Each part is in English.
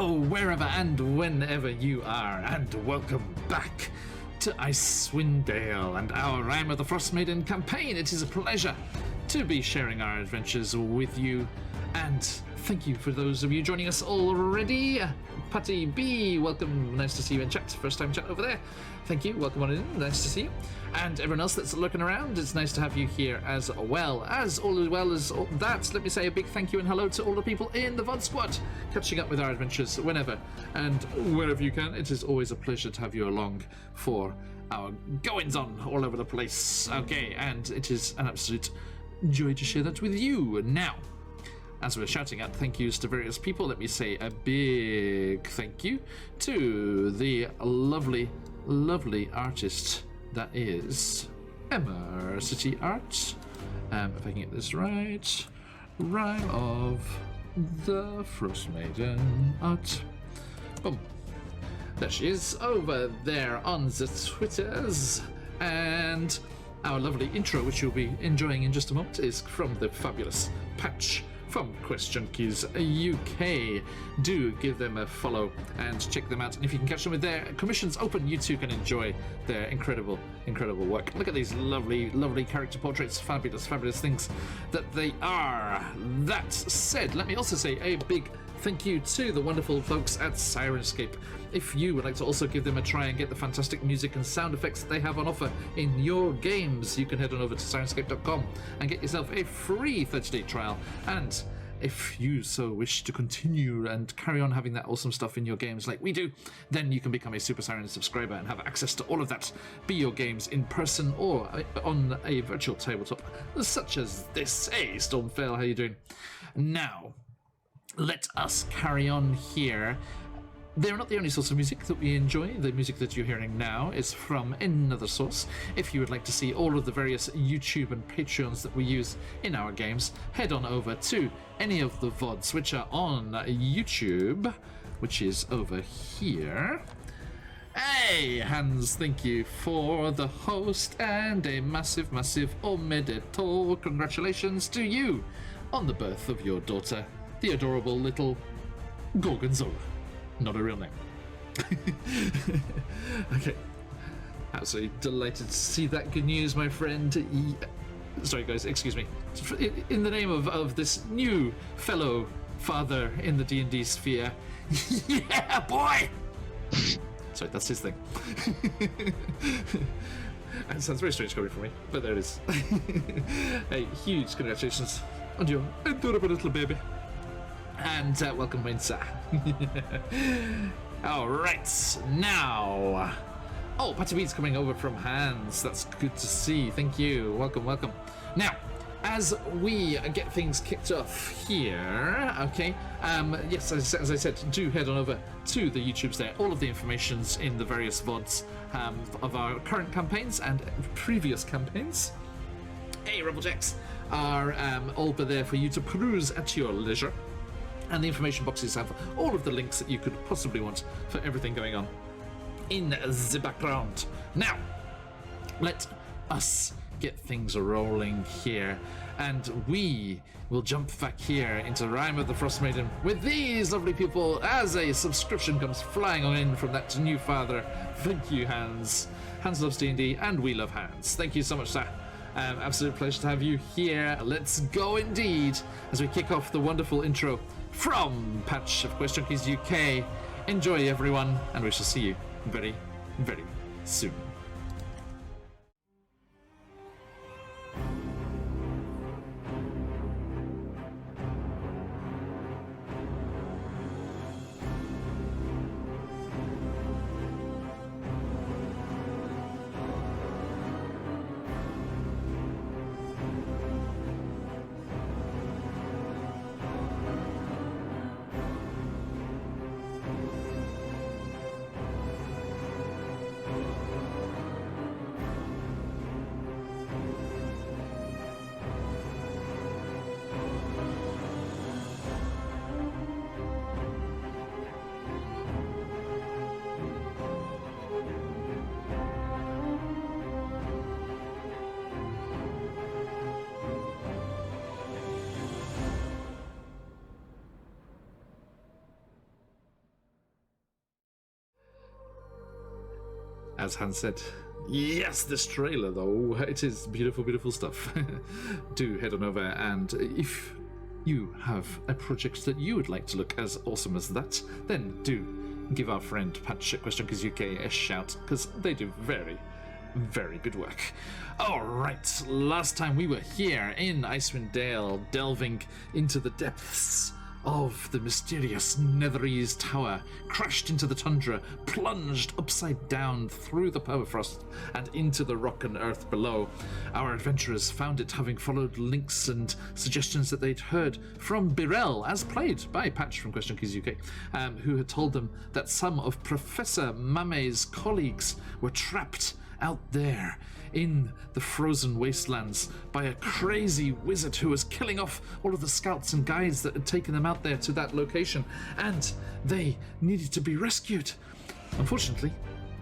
Hello, wherever and whenever you are, and welcome back to Icewind Dale and our Rime of the Frostmaiden campaign. It is a pleasure to be sharing our adventures with you, and thank you for those of you joining us already. Patty B, welcome, nice to see you in chat, first time chat over there. Thank you, welcome on in, nice to see you. And everyone else that's lurking around, it's nice to have you here as well. As that, let me say a big thank you and hello to all the people in the VOD squad, catching up with our adventures whenever and wherever you can. It is always a pleasure to have you along for our goings-on all over the place. Okay, and it is an absolute joy to share that with you. Now, as we're shouting out thank yous to various people, let me say a big thank you to the lovely, lovely artist that is Emma City Art. If I can get this right, Rime of the Frostmaiden Art. Boom. There she is over there on the Twitters. And our lovely intro, which you'll be enjoying in just a moment, is from the fabulous Patch from QuestJunkiesUK. Do give them a follow and check them out. And if you can catch them with their commissions open, you too can enjoy their incredible, incredible work. Look at these lovely, lovely character portraits. Fabulous, fabulous things that they are. That said, let me also say a big thank you to the wonderful folks at Sirenscape. If you would like to also give them a try and get the fantastic music and sound effects that they have on offer in your games, you can head on over to sirenscape.com and get yourself a free 30-day trial. And if you so wish to continue and carry on having that awesome stuff in your games like we do, then you can become a Super Siren subscriber and have access to all of that, be your games in person or on a virtual tabletop, such as this. Hey, Stormfell, how you doing? Now, let us carry on here. They're not the only source of music that we enjoy. The music that you're hearing now is from another source. If you would like to see all of the various YouTube and Patreons that we use in our games, head on over to any of the VODs which are on YouTube, which is over here. Hey, Hans, thank you for the host, and a massive, massive omedeto congratulations to you on the birth of your daughter, the adorable little Gorgonzola. Not a real name. Okay. Absolutely delighted to see that good news, my friend. Sorry, guys, excuse me. In the name of this new fellow father in the D&D sphere. Yeah, boy! Sorry, that's his thing. It sounds very strange coming from me, but there it is. Hey, huge congratulations on your adorable little baby. And welcome, Windsor. All right, now. Oh, Patty B's coming over from Hans. That's good to see. Thank you. Welcome, welcome. Now, as we get things kicked off here, okay. Yes, as I said, do head on over to the YouTubes there. All of the information's in the various VODs of our current campaigns and previous campaigns. Hey, Rebel-Jacks are all there for you to peruse at your leisure. And the information boxes have all of the links that you could possibly want for everything going on in the background. Now, let us get things rolling here, and we will jump back here into Rime of the Frostmaiden with these lovely people as a subscription comes flying on in from that new father. Thank you, Hans. Hans loves D&D, and we love Hans. Thank you so much, sir. Absolute pleasure to have you here. Let's go indeed as we kick off the wonderful intro from Patch of QuestJunkiesUK. Enjoy, everyone, and we shall see you very, very soon. as Han said. Yes, this trailer, though, it is beautiful, beautiful stuff. Do head on over, and if you have a project that you would like to look as awesome as that, then do give our friend Patch at QuestJunkiesUK a shout, because they do very, very good work. Alright, last time we were here in Icewind Dale, delving into the depths of the mysterious Netherese Tower, crashed into the tundra, plunged upside down through the permafrost and into the rock and earth below. Our adventurers found it, having followed links and suggestions that they'd heard from Birel, as played by Patch from QuestJunkiesUK, who had told them that some of Professor Mame's colleagues were trapped out there in the frozen wastelands by a crazy wizard who was killing off all of the scouts and guides that had taken them out there to that location, and they needed to be rescued. Unfortunately,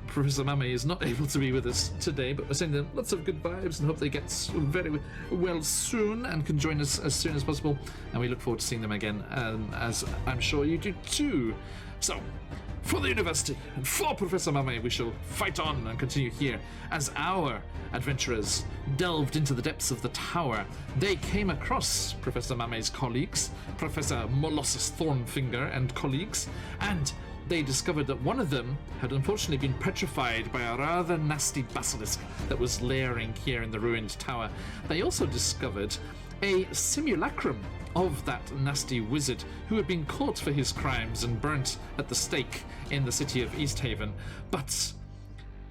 Professor Mame is not able to be with us today, but we're sending them lots of good vibes and hope they get very well soon and can join us as soon as possible, and we look forward to seeing them again, as I'm sure you do too. So, for the university and for Professor Mame, we shall fight on and continue here as our adventurers delved into the depths of the tower. They came across Professor Mame's colleagues, Professor Molossus Thornfinger and colleagues, and they discovered that one of them had unfortunately been petrified by a rather nasty basilisk that was lairing here in the ruined tower. They also discovered a simulacrum of that nasty wizard who had been caught for his crimes and burnt at the stake in the city of Easthaven. But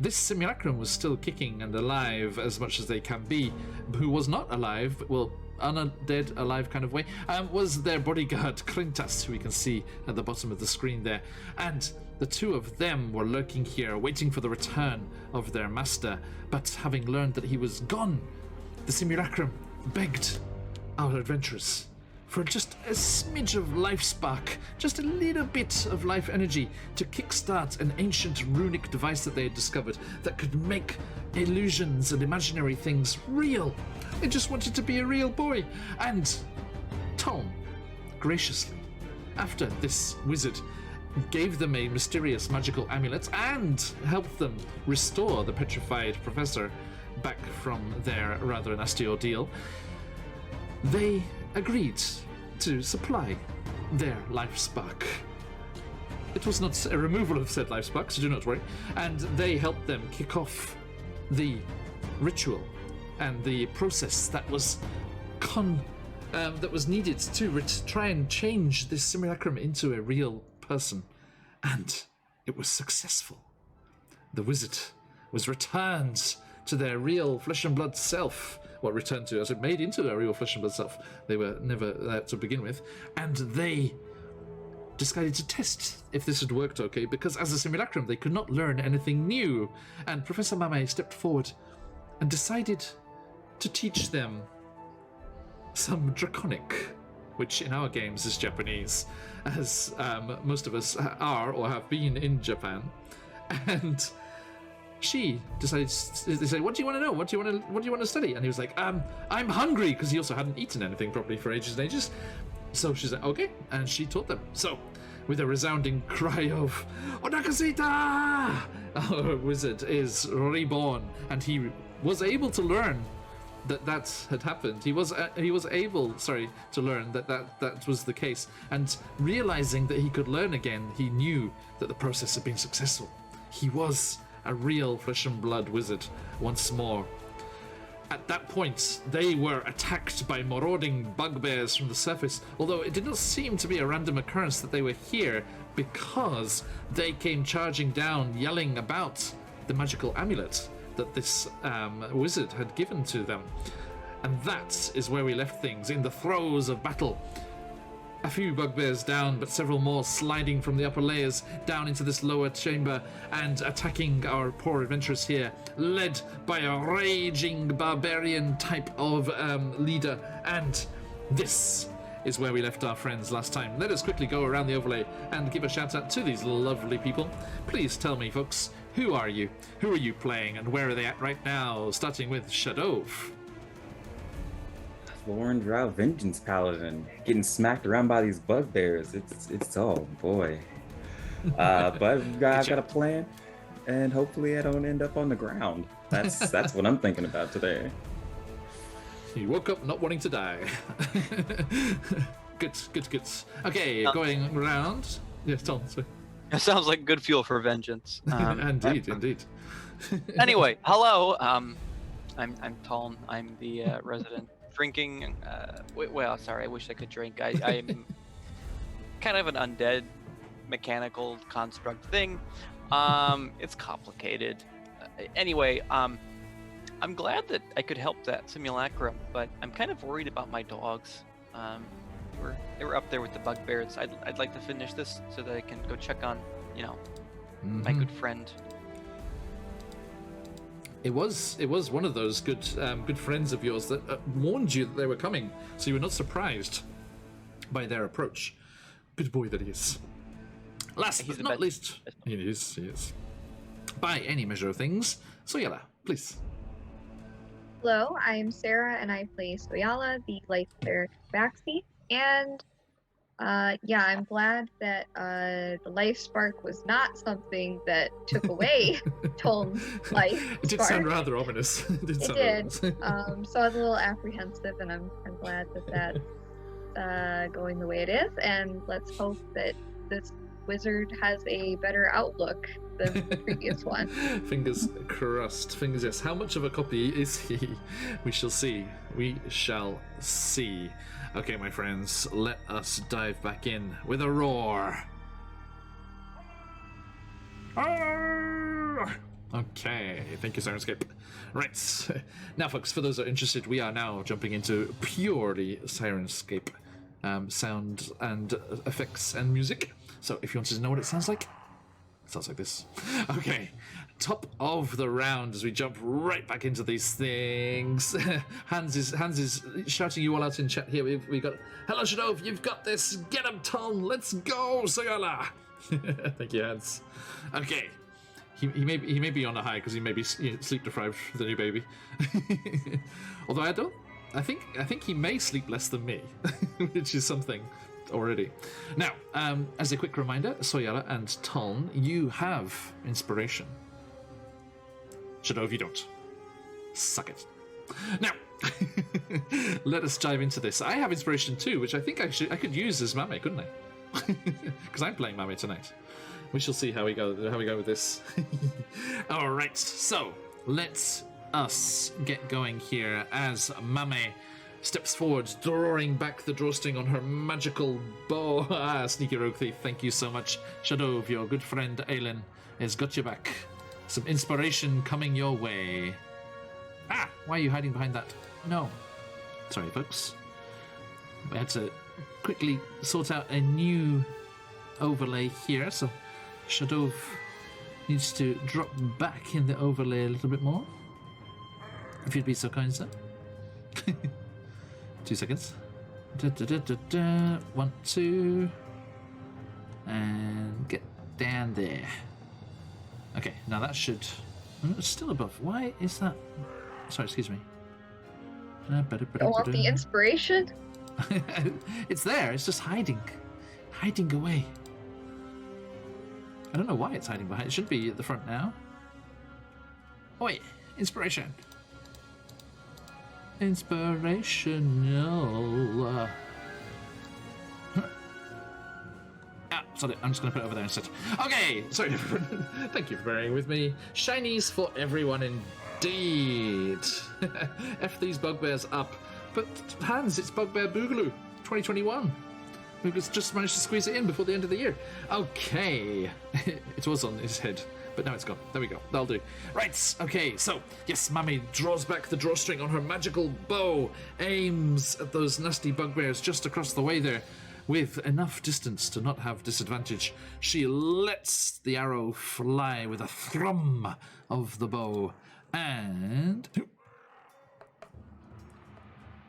this simulacrum was still kicking and alive as much as they can be. Who was not alive, well, undead, alive kind of way, was their bodyguard Clintas, who we can see at the bottom of the screen there. And the two of them were lurking here, waiting for the return of their master. But having learned that he was gone, the simulacrum begged our adventurers for just a smidge of life spark, just a little bit of life energy to kickstart an ancient runic device that they had discovered that could make illusions and imaginary things real. They just wanted to be a real boy. And Tom, graciously, after this wizard gave them a mysterious magical amulet and helped them restore the petrified professor back from their rather nasty ordeal, they agreed to supply their life spark. It was not a removal of said life spark, so do not worry, and they helped them kick off the ritual and the process that was needed to try and change this simulacrum into a real person, and it was successful. The wizard was returned to their real flesh and blood self. Well, returned to, as it made into their real flesh and blood self. They were never there to begin with, and they decided to test if this had worked okay, because as a simulacrum they could not learn anything new, and Professor Mame stepped forward and decided to teach them some Draconic, which in our games is Japanese, as most of us are or have been in Japan. And she decided, they said, what do you want to know? What do you want to study? And he was like, I'm hungry, because he also hadn't eaten anything properly for ages and ages. So she's like, okay, and she taught them. So, with a resounding cry of Onakasita, our wizard is reborn, and he was able to learn that had happened. He was able to learn that was the case, and realizing that he could learn again, he knew that the process had been successful. He was a real flesh and blood wizard once more. At that point, they were attacked by marauding bugbears from the surface, although it did not seem to be a random occurrence that they were here, because they came charging down, yelling about the magical amulet that this wizard had given to them. And that is where we left things, in the throes of battle. A few bugbears down, but several more sliding from the upper layers down into this lower chamber and attacking our poor adventurers here, led by a raging barbarian type of leader. And this is where we left our friends last time. Let us quickly go around the overlay and give a shout out to these lovely people. Please tell me, folks, who are you? Who are you playing, and where are they at right now? Starting with Shadov. Lauren Drow Vengeance Paladin, getting smacked around by these bugbears. It's oh boy. But I've got a plan. and hopefully I don't end up on the ground. That's what I'm thinking about today. You woke up not wanting to die. Good. Okay, going round. Yes, Tom. Sorry. That sounds like good fuel for vengeance. Indeed. Anyway, hello. I'm Taln. I'm the resident drinking. Well, sorry. I wish I could drink. I'm kind of an undead mechanical construct thing. It's complicated. Anyway, I'm glad that I could help that simulacrum, but I'm kind of worried about my dogs. They were up there with the bugbears. I'd like to finish this so that I can go check on, my good friend. It was one of those good friends of yours that warned you that they were coming, so you were not surprised by their approach. Good boy that he is. Last but not least, he is. By any measure of things, Soyala, please. Hello, I'm Sarah, and I play Soyala, the life cleric backseat. And I'm glad that the life spark was not something that took away Tolm's life spark. It did sound rather ominous. It did. So I was a little apprehensive, and I'm glad that that's going the way it is. And let's hope that this wizard has a better outlook than the previous one. Fingers crossed. Fingers yes. How much of a copy is he? We shall see. Okay, my friends, let us dive back in with a roar. Okay, thank you, Sirenscape. Right, now folks, for those that are interested, we are now jumping into purely Sirenscape sound and effects and music. So if you wanted to know what it sounds like like this. Okay, top of the round as we jump right back into these things. Hans is shouting you all out in chat here. We got, hello Shadov, you've got this. Get him, Tom. Let's go, Soyala. Thank you, Hans. Okay, he may be on a high because he may be sleep deprived for the new baby. Although I think he may sleep less than me, which is something already. Now, as a quick reminder, Soyala and Taln, you have inspiration. Shadov, you don't. Suck it. Now, let us dive into this. I have inspiration too, which I think I could use as Mame, couldn't I? Because I'm playing Mame tonight. We shall see how we go with this. All right, so let's us get going here as Mame steps forward, drawing back the drawstring on her magical bow. Sneaky rogue thief, thank you so much. Shadov, your good friend Aelin has got you back. Some inspiration coming your way. Why are you hiding behind that? No. Sorry, folks. We had to quickly sort out a new overlay here, so Shadov needs to drop back in the overlay a little bit more. If you'd be so kind, sir. 2 seconds. 1, 2. And get down there. Okay, now that should... It's still above. Why is that... Sorry, excuse me. Don't want the inspiration? It's there, it's just hiding. Hiding away. I don't know why it's hiding behind. It should be at the front now. Oi, inspiration. Inspirational. Sorry, I'm just going to put it over there instead. Okay, sorry everyone. Thank you for bearing with me. Shinies for everyone indeed. F these bugbears up. But Hans, it's Bugbear Boogaloo 2021. We've just managed to squeeze it in before the end of the year. Okay. It was on his head, but now it's gone. There we go. That'll do. Right, okay, so, yes, Mami draws back the drawstring on her magical bow, aims at those nasty bugbears just across the way there. With enough distance to not have disadvantage, she lets the arrow fly with a thrum of the bow. And...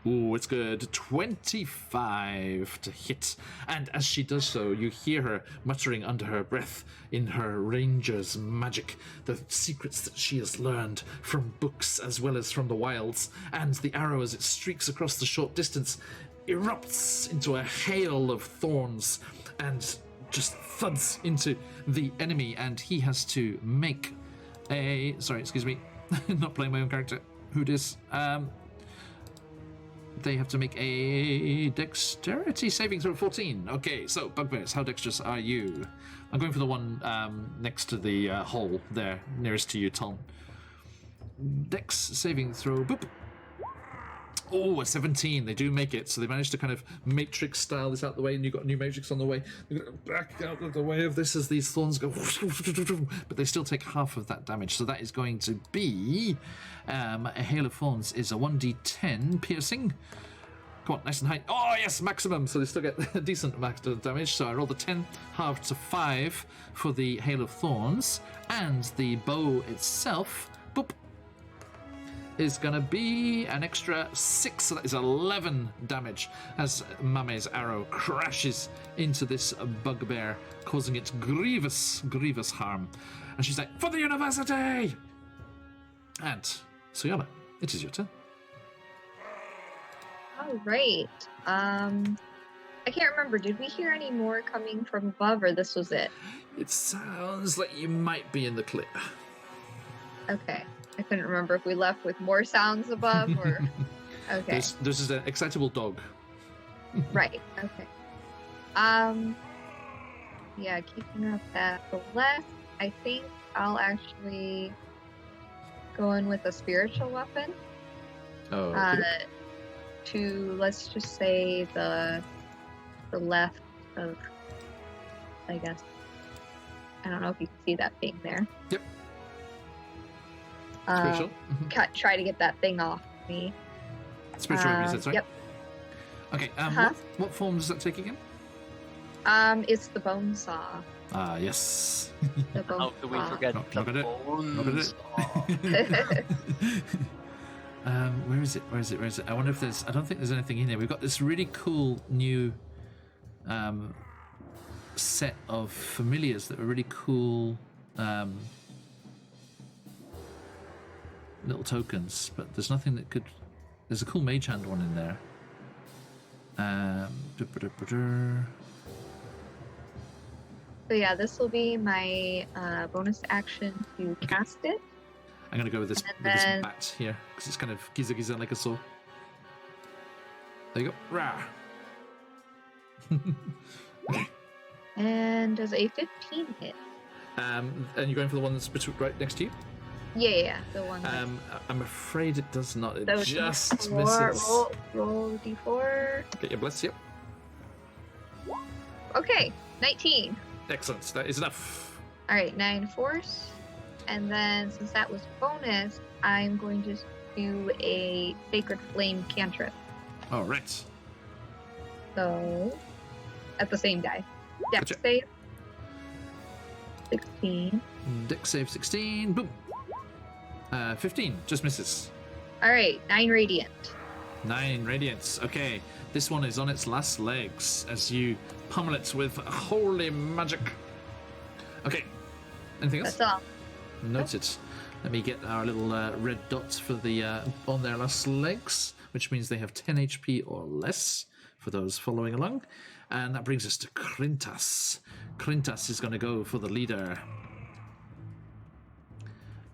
Ooh, it's good. 25 to hit. And as she does so, you hear her muttering under her breath in her ranger's magic, the secrets that she has learned from books as well as from the wilds. And the arrow, as it streaks across the short distance, erupts into a hail of thorns and just thuds into the enemy, and he has to make Sorry, excuse me. Not playing my own character. Who dis? They have to make a dexterity saving throw 14. Okay, so bugbears, how dexterous are you? I'm going for the one next to the hole there, nearest to you, Tom. Dex saving throw, boop. Oh, a 17. They do make it, so they managed to kind of matrix style this out the way, and you've got new matrix on the way. You're going to back out of the way of this as these thorns go, but they still take half of that damage. So that is going to be a hail of thorns is a 1d10 piercing. Come on, nice and high. Oh yes, maximum. So they still get a decent max damage. So I rolled a 10, halved to 5 for the hail of thorns, and the bow itself, boop, is going to be an extra 6, so that is 11 damage as Mame's arrow crashes into this bugbear, causing it grievous, grievous harm. And she's like, for the university! And Suyana, it is your turn. All right. I can't remember. Did we hear any more coming from above, or this was it? It sounds like you might be in the clear. Okay. I couldn't remember if we left with more sounds above or... Okay. This is an excitable dog. Right. Okay. Yeah, keeping up that. The left, I think I'll actually go in with a spiritual weapon. Oh, okay. To, let's just say, the left of, I guess. I don't know if you can see that thing there. Yep. Spiritual? Try to get that thing off me. Spiritual weapon, you said, sorry? Yep. Okay, what form does that take again? It's the bone saw. Ah, yes. The bone How could we forget Look the at it. Look at it. saw. Where is it? Where is it? Where is it? I wonder if there's... I don't think there's anything in there. We've got this really cool new set of familiars that are really cool little tokens, but there's nothing that could... There's a cool mage hand one in there. So yeah, this will be my bonus action to cast it. I'm going to go with this bat here, because it's kind of giza like a saw. There you go. Rah! Okay. And does a 15 hit? And you're going for the one that's right next to you? Yeah, the one. I'm afraid it does not. It So just D4, misses. roll D4. Get your bless, yep. Okay, 19. Excellent. That is enough. All right, 9 force. And then since that was bonus, I'm going to do a Sacred Flame cantrip. All right. So, at the same die. Dex Gotcha. save. 16. Dex save 16. Boom. 15. Just misses. All right, 9 radiant. 9 radiance. Okay. This one is on its last legs as you pummel it with holy magic. Okay. Anything else? That's all. Noted. Let me get our little red dots for the on their last legs, which means they have 10 HP or less for those following along. And that brings us to Krintas. Krintas is going to go for the leader.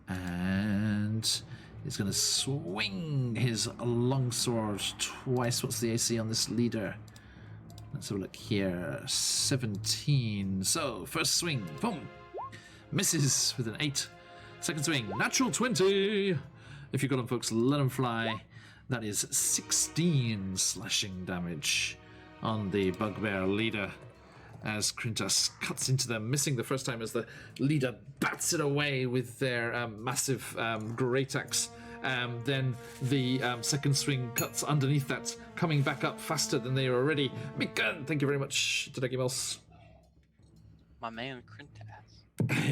And he's going to swing his longsword twice. What's the AC on this leader? Let's have a look here. 17. So, first swing. Boom. Misses with an 8. Second swing. Natural 20. If you've got them, folks, let them fly. That is 16 slashing damage on the bugbear leader as Krintas cuts into them, missing the first time as the leader bats it away with their massive great axe. Then the second swing cuts underneath that, coming back up faster than they were already. Begun. Thank you very much. Did I give else? My man Krintas.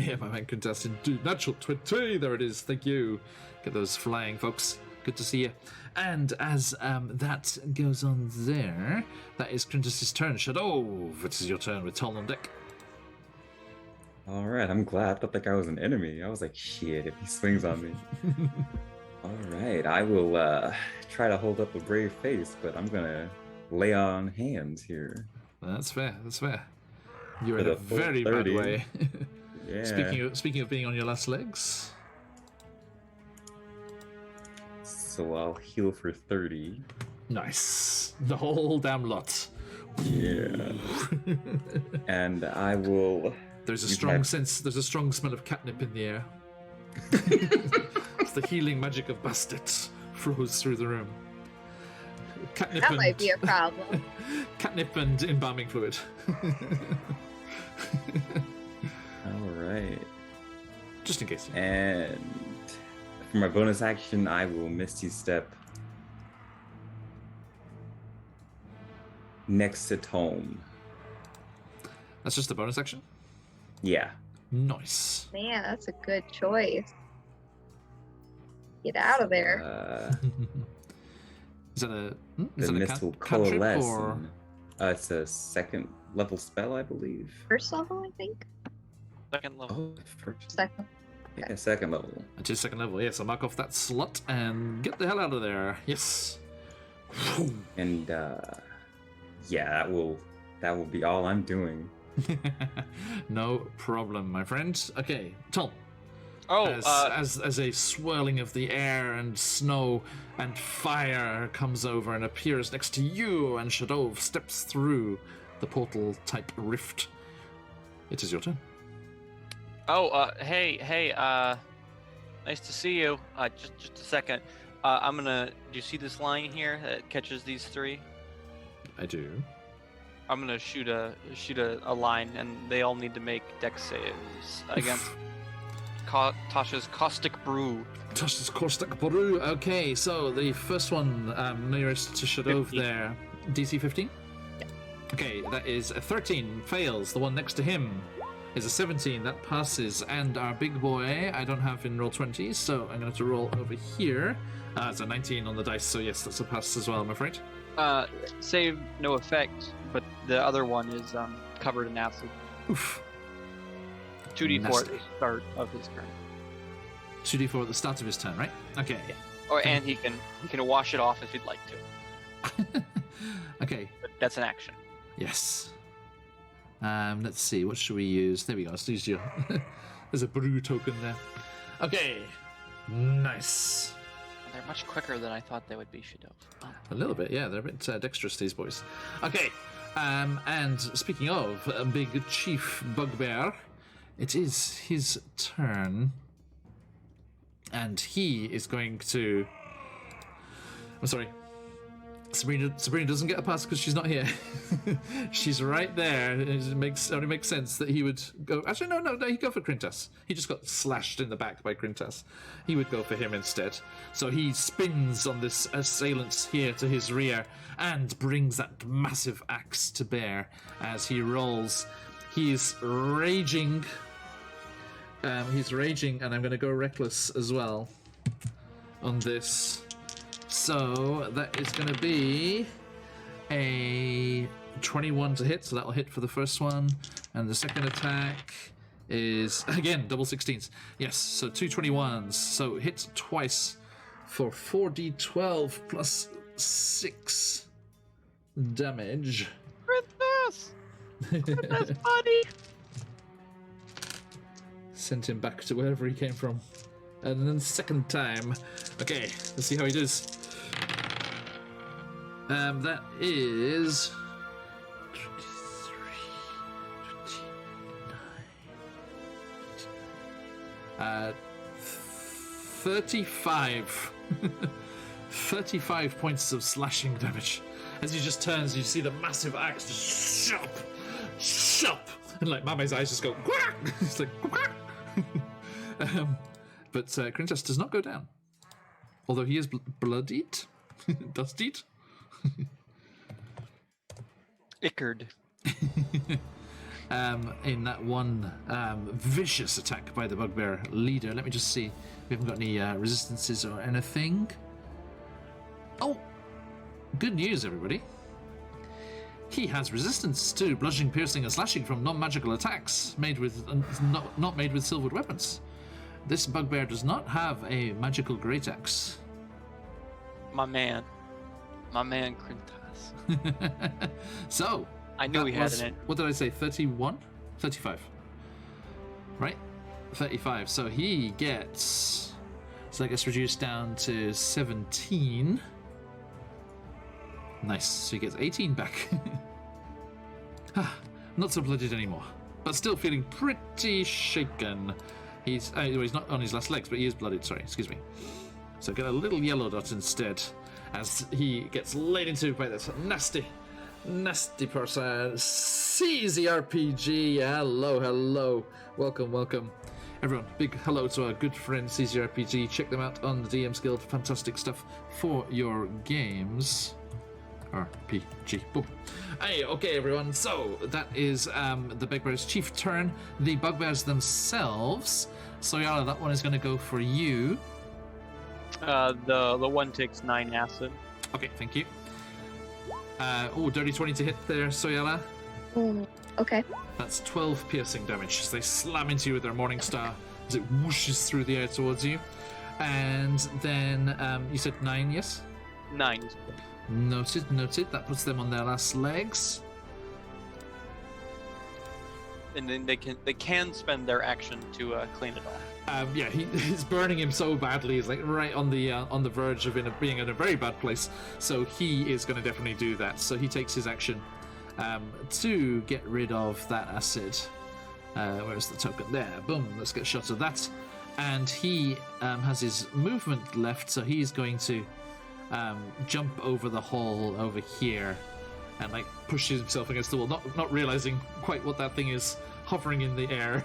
Yeah, my man Krintas indeed. Natural 20. There it is. Thank you. Get those flying, folks. Good to see you. And as that goes on there, that is Krintas' turn. Shadow, it is your turn with Talon on deck. All right, I'm glad. I thought that guy was an enemy. I was like, shit, if he swings on me. All right, I will try to hold up a brave face, but I'm going to lay on hands here. That's fair. That's fair. You're For in a the full very bad 30. way. Yeah. Speaking of being on your last legs. so I'll heal for 30. Nice. The whole damn lot. Yeah. And I will. There's a use strong my- sense. There's a strong smell of catnip in the air. It's the healing magic of bastards flows through the room. Catnip That and, might be a problem. catnip and embalming fluid. All right. Just in case. And for my bonus action, I will Misty Step next to Tome. That's just a bonus action. Yeah. Nice. Man, that's a good choice. Get out of there. Is that a The mist will cantrip coalesce. or And, it's a second level spell, I believe. First level, I think. Second level. Oh, first. Second. Yeah, second level. it is second level? Yes, I'll mark off that slot and get the hell out of there. Yes. And yeah, that will be all I'm doing. No problem, my friend. Okay, Tom. Oh, As a swirling of the air and snow and fire comes over and appears next to you, and Shadov steps through the portal type rift. It is your turn. hey, nice to see you. Just a second. Do you see this line here that catches these three? I do. I'm gonna shoot a line, and they all need to make dex saves against Tasha's Caustic Brew. Tasha's Caustic Brew. Okay, so the first one nearest to Shadov 15. there, DC 15? Yeah. Okay, that is a 13, fails. The one next to him is a 17, that passes. And our big boy, I don't have in roll 20, so I'm going to have to roll over here. It's a 19 on the dice, so yes, that's a pass as well, I'm afraid. Save no effect, but the other one is covered in acid. Oof. 2d4 at Nasty. the start of his turn. 2d4 at the start of his turn, right? Okay. And he can wash it off if he'd like to. Okay, But that's an action. yes. Let's see, what should we use? There we go, let's use your... There's a brew token there. Okay, nice. They're much quicker than I thought they would be, Shadov. A little bit, yeah, they're a bit dexterous, these boys. Okay, and speaking of a big chief bugbear, it is his turn. And he is going to... I'm sorry. Sabrina doesn't get a pass because she's not here. She's right there. It only makes sense that he would go... Actually, no, he'd go for Krintas. He just got slashed in the back by Krintas. He would go for him instead. So he spins on this assailant here to his rear and brings that massive axe to bear as he rolls. He's raging. And I'm going to go reckless as well on this. So that is going to be a 21 to hit, so that will hit for the first one. And the second attack is, again, double 16s. Yes, so 2 21s. So hit twice for 4d12 plus 6 damage. That's funny. Sent him back to wherever he came from. And then second time. Okay, let's see how he does. That is 23, 29, 35. 35 points of slashing damage. As he just turns, you see the massive axe just shop, and like Mame's eyes just go quack. It's like quack. But Krintas does not go down, although he is bloodied, dustied. Ickard. In that one vicious attack by the bugbear leader. Let me just see. We haven't got any resistances or anything. Oh, good news, everybody. He has resistance to bludgeoning, piercing, and slashing from non-magical attacks made with not made with silvered weapons. This bugbear does not have a magical great axe. My man Krintas. So, I knew that he had was- it. What did I say? 31? 35. Right? 35. So he gets So that gets reduced down to 17. Nice. So he gets 18 back. Not so blooded anymore, but still feeling pretty shaken. He's not on his last legs, but he is blooded. Sorry, excuse me. So get a little yellow dot instead, as he gets laid into by this nasty person. CZRPG. Hello. Welcome. Everyone, big hello to our good friend CZRPG. Check them out on the DM's Guild. Fantastic stuff for your games. RPG. Boom. Hey, okay, everyone. So that is the Bugbear's chief turn. The Bugbears themselves. So Yara, that one is going to go for you. The one takes 9 acid. Okay, thank you. Dirty 20 to hit there, Soyala. Okay. That's 12 piercing damage as they slam into you with their Morning Star as it whooshes through the air towards you. And then you said 9, yes? 9. Noted. That puts them on their last legs. And then they can spend their action to clean it off. Yeah, he's burning him so badly. He's like right on the verge of being in a very bad place. So he is going to definitely do that. So he takes his action to get rid of that acid. Where's the token? There. Boom. Let's get a shot of that. And he has his movement left, so he's going to jump over the hole over here and like pushes himself against the wall, not realizing quite what that thing is hovering in the air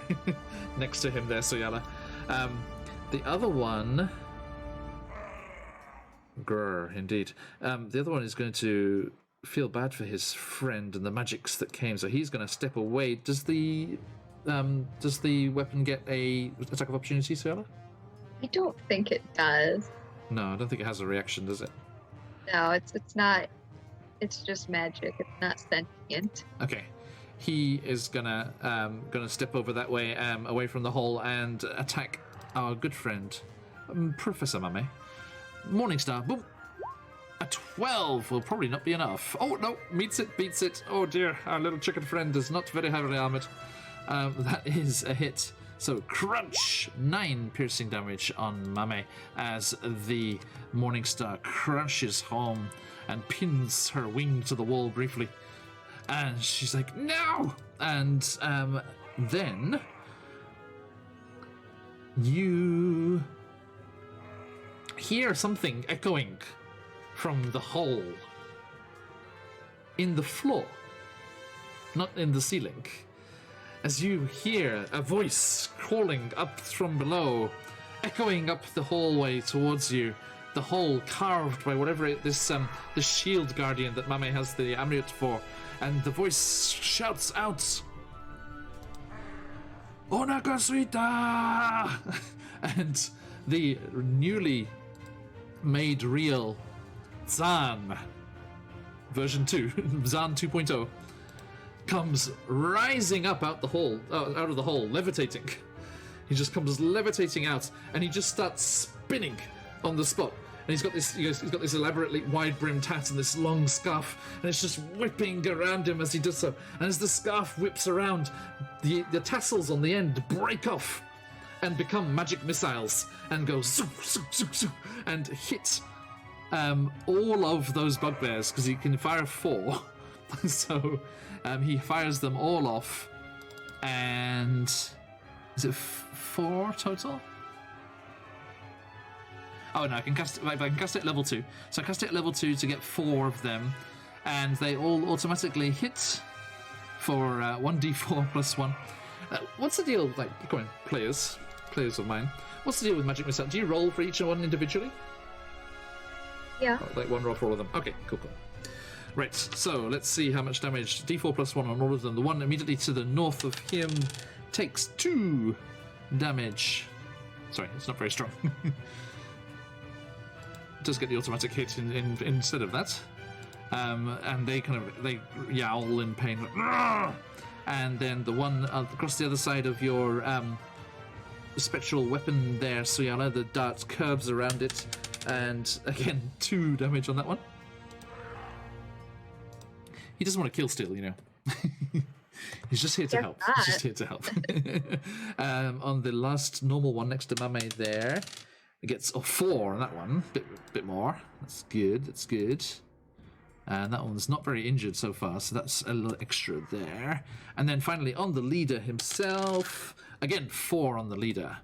next to him there, Soyala. The other one, grr, indeed. The other one is going to feel bad for his friend and the magics that came, so he's going to step away. Does the weapon get a attack of opportunity, Soyala? I don't think it does. No, I don't think it has a reaction, does it? No, it's not. It's just magic. It's not sentient. Okay. He is gonna step over that way, away from the hole, and attack our good friend, Professor Mame. Morningstar. Boom. A 12 will probably not be enough. Oh no, beats it. Oh dear, our little chicken friend is not very heavily armored. That is a hit. So crunch, 9 piercing damage on Mame as the Morningstar crunches home and pins her wing to the wall briefly. And she's like, no! And then you hear something echoing from the hole in the floor, not in the ceiling. As you hear a voice calling up from below, echoing up the hallway towards you, the hole carved by whatever this shield guardian that Mame has the amulet for, and the voice shouts out, Onakasuita! And the newly made real Zan version 2, Zan 2.0, comes rising up out of the hole, levitating. He just comes levitating out, and he just starts spinning on the spot. And he's got this elaborately wide-brimmed hat and this long scarf, and it's just whipping around him as he does so. And as the scarf whips around, the tassels on the end break off and become magic missiles and go zoop, zoop, zoop, zoop, and hit all of those bugbears, because he can fire 4. So he fires them all off, and is it 4 total? Oh no, I can cast it at level 2. So I cast it at level 2 to get 4 of them, and they all automatically hit for 1d4 plus 1. What's the deal? Like, come on, players of mine. What's the deal with magic missile? Do you roll for each one individually? Yeah. Oh, like one roll for all of them. Okay, cool. Right, so let's see how much damage. D4 plus 1 on all of them. The one immediately to the north of him takes 2 damage. Sorry, it's not very strong. Does get the automatic hit instead of that. And they yowl in pain. And then the one across the other side of your spectral weapon there, Suyana, the dart curves around it, and again 2 damage on that one. He doesn't want to kill still, you know. He's just here to help. He's just here to help. On the last normal one next to Mame there, It gets a 4 on that one. Bit more. That's good. That's good. And that one's not very injured so far, so that's a little extra there. And then finally on the leader himself, again 4 on the leader,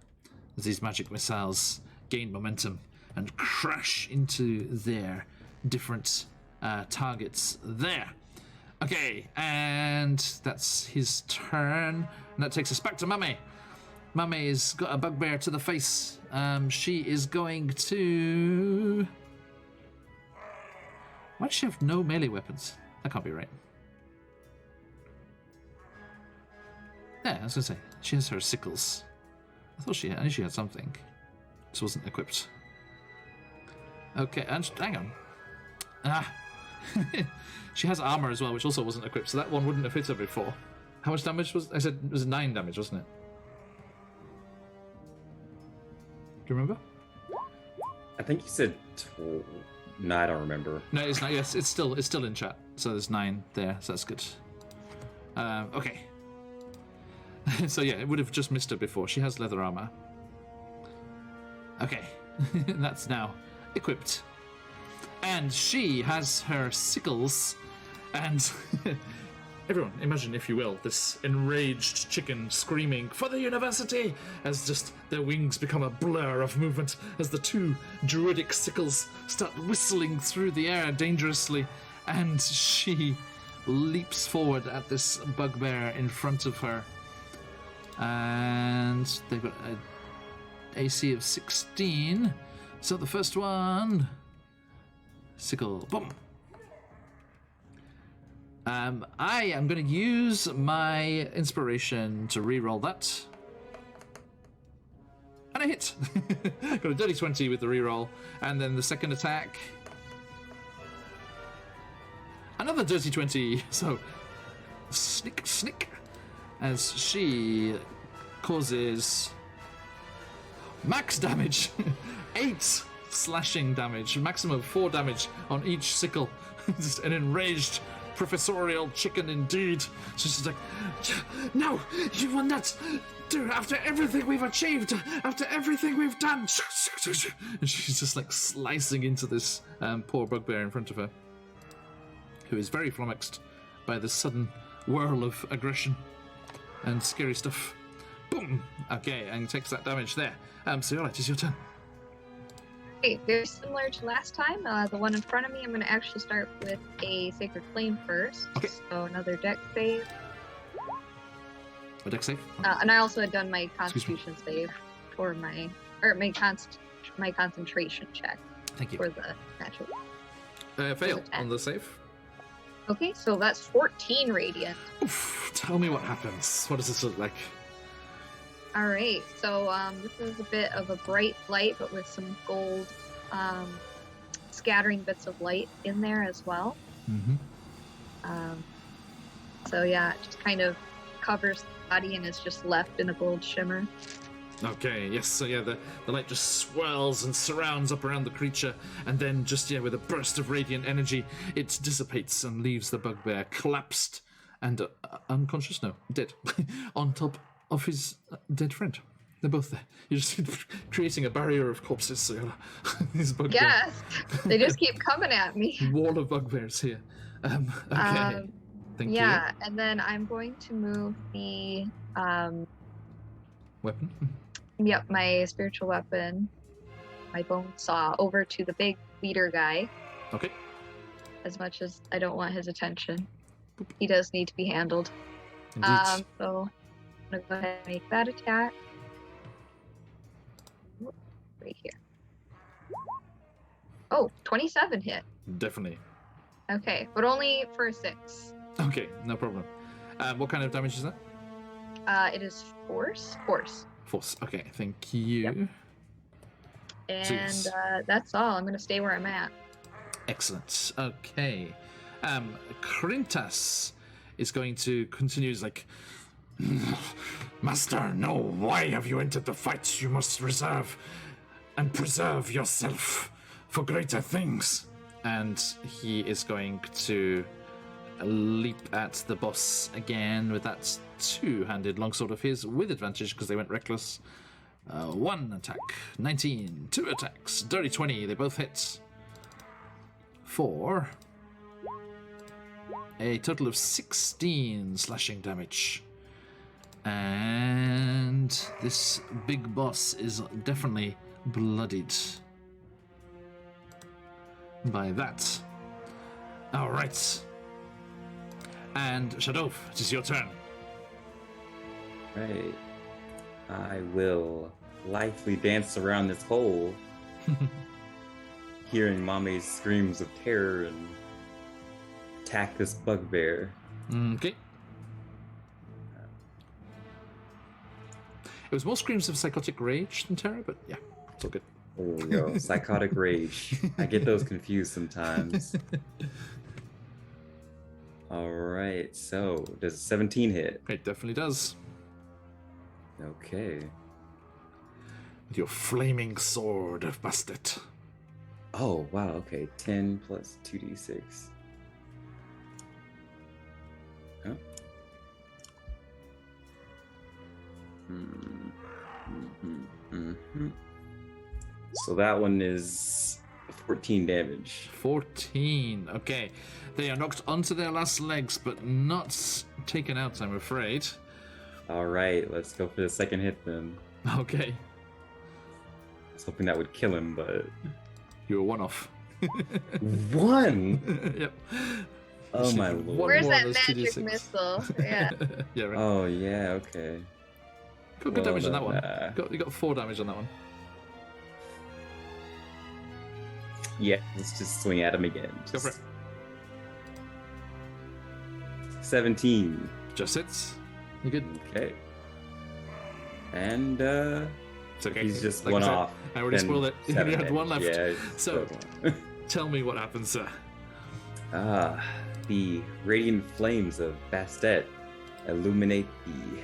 as these magic missiles gain momentum and crash into their different targets there. Okay, and that's his turn. And that takes us back to Mame. Mame's got a bugbear to the face. She is going to... Why does she have no melee weapons? That can't be right. Yeah, I was going to say, she has her sickles. I knew she had something. This wasn't equipped. Okay, and hang on. She has armor as well, which also wasn't equipped, so that one wouldn't have hit her before. How much damage was... I said it was 9 damage, wasn't it? Do you remember? I think you said... No, I don't remember. No, it's not. Yes, it's still in chat. So there's 9 there, so that's good. Okay. So yeah, it would have just missed her before. She has leather armor. Okay. That's now equipped. And she has her sickles, and everyone, imagine, if you will, this enraged chicken screaming for the university as just their wings become a blur of movement as the 2 druidic sickles start whistling through the air dangerously, and she leaps forward at this bugbear in front of her, and they've got an AC of 16. So the first one, sickle, boom. I am going to use my inspiration to re-roll that. And I hit. Got a dirty 20 with the re-roll. And then the second attack. Another dirty 20. So, snick. As she causes max damage. 8 slashing damage. Maximum 4 damage on each sickle. Just an enraged... professorial chicken indeed. So she's like, no, you will not do after everything we've achieved, after everything we've done. And she's just like slicing into this poor bugbear in front of her, who is very flummoxed by the sudden whirl of aggression and scary stuff. Boom. Okay, and takes that damage there. So alright, it's your turn. Okay, very similar to last time. The one in front of me, I'm going to actually start with a Sacred Flame first. Okay. So another dex save. A dex save? And I also had done my Constitution save for my concentration check. Thank you. For the natural. Fail on the save. Okay, so that's 14 radiant. Oof, tell me what happens. What does this look like? All right, so this is a bit of a bright light, but with some gold scattering bits of light in there as well. Mm-hmm. So yeah, it just kind of covers the body and is just left in a gold shimmer. Okay, yes, so yeah, the light just swirls and surrounds up around the creature, and then just, yeah, with a burst of radiant energy, it dissipates and leaves the bugbear collapsed and unconscious, no, dead, on top of his dead friend. They're both there. You're just creating a barrier of corpses. So these bugbears. Yes, they just keep coming at me. Wall of bugbears here. Okay. Thank you. Yeah, and then I'm going to move the weapon. Yep, my spiritual weapon, my bone saw, over to the big leader guy. Okay. As much as I don't want his attention, he does need to be handled. Indeed. So. I'm gonna go ahead and make that attack. Right here. Oh, 27 hit. Definitely. Okay, but only for a 6. Okay, no problem. What kind of damage is that? It is force. Force. Force. Okay, thank you. Yep. And Jeez. that's all. I'm gonna stay where I'm at. Excellent. Okay. Krintas is going to continue. He's like, Master, no, why have you entered the fight? You must reserve and preserve yourself for greater things. And he is going to leap at the boss again with that 2-handed longsword of his with advantage because they went reckless. 1 attack, 19, 2 attacks, dirty 20, they both hit. For a total of 16 slashing damage. And this big boss is definitely bloodied by that. Alright. And Shadow, it is your turn. Right. I will lithely dance around this hole, hearing Mame's screams of terror, and attack this bugbear. Okay. It was more screams of psychotic rage than terror, but yeah, it's all good. Oh, yo, psychotic rage. I get those confused sometimes. All right, so does 17 hit? It definitely does. Okay. With your flaming sword of Bastet. Oh, wow, okay. 10 plus 2d6. Huh? So that one is 14 damage. 14. Okay. They are knocked onto their last legs, but not taken out, I'm afraid. All right, let's go for the second hit then. Okay. I was hoping that would kill him, but... You were one off. One? Yep. Oh my One lord. Where's more that of those magic 2d6. missile? Yeah. Yeah, right. Oh, yeah, okay. Got good damage on that one. Well, You got 4 damage on that one. Yeah, let's just swing at him again. Go for it. 17. Just hits. You good? Okay. And It's okay. he's just Like one I said, off. I already then spoiled it. You 7 had one left. damage. Yeah, So- so Tell me what happens, sir. the radiant flames of Bastet illuminate the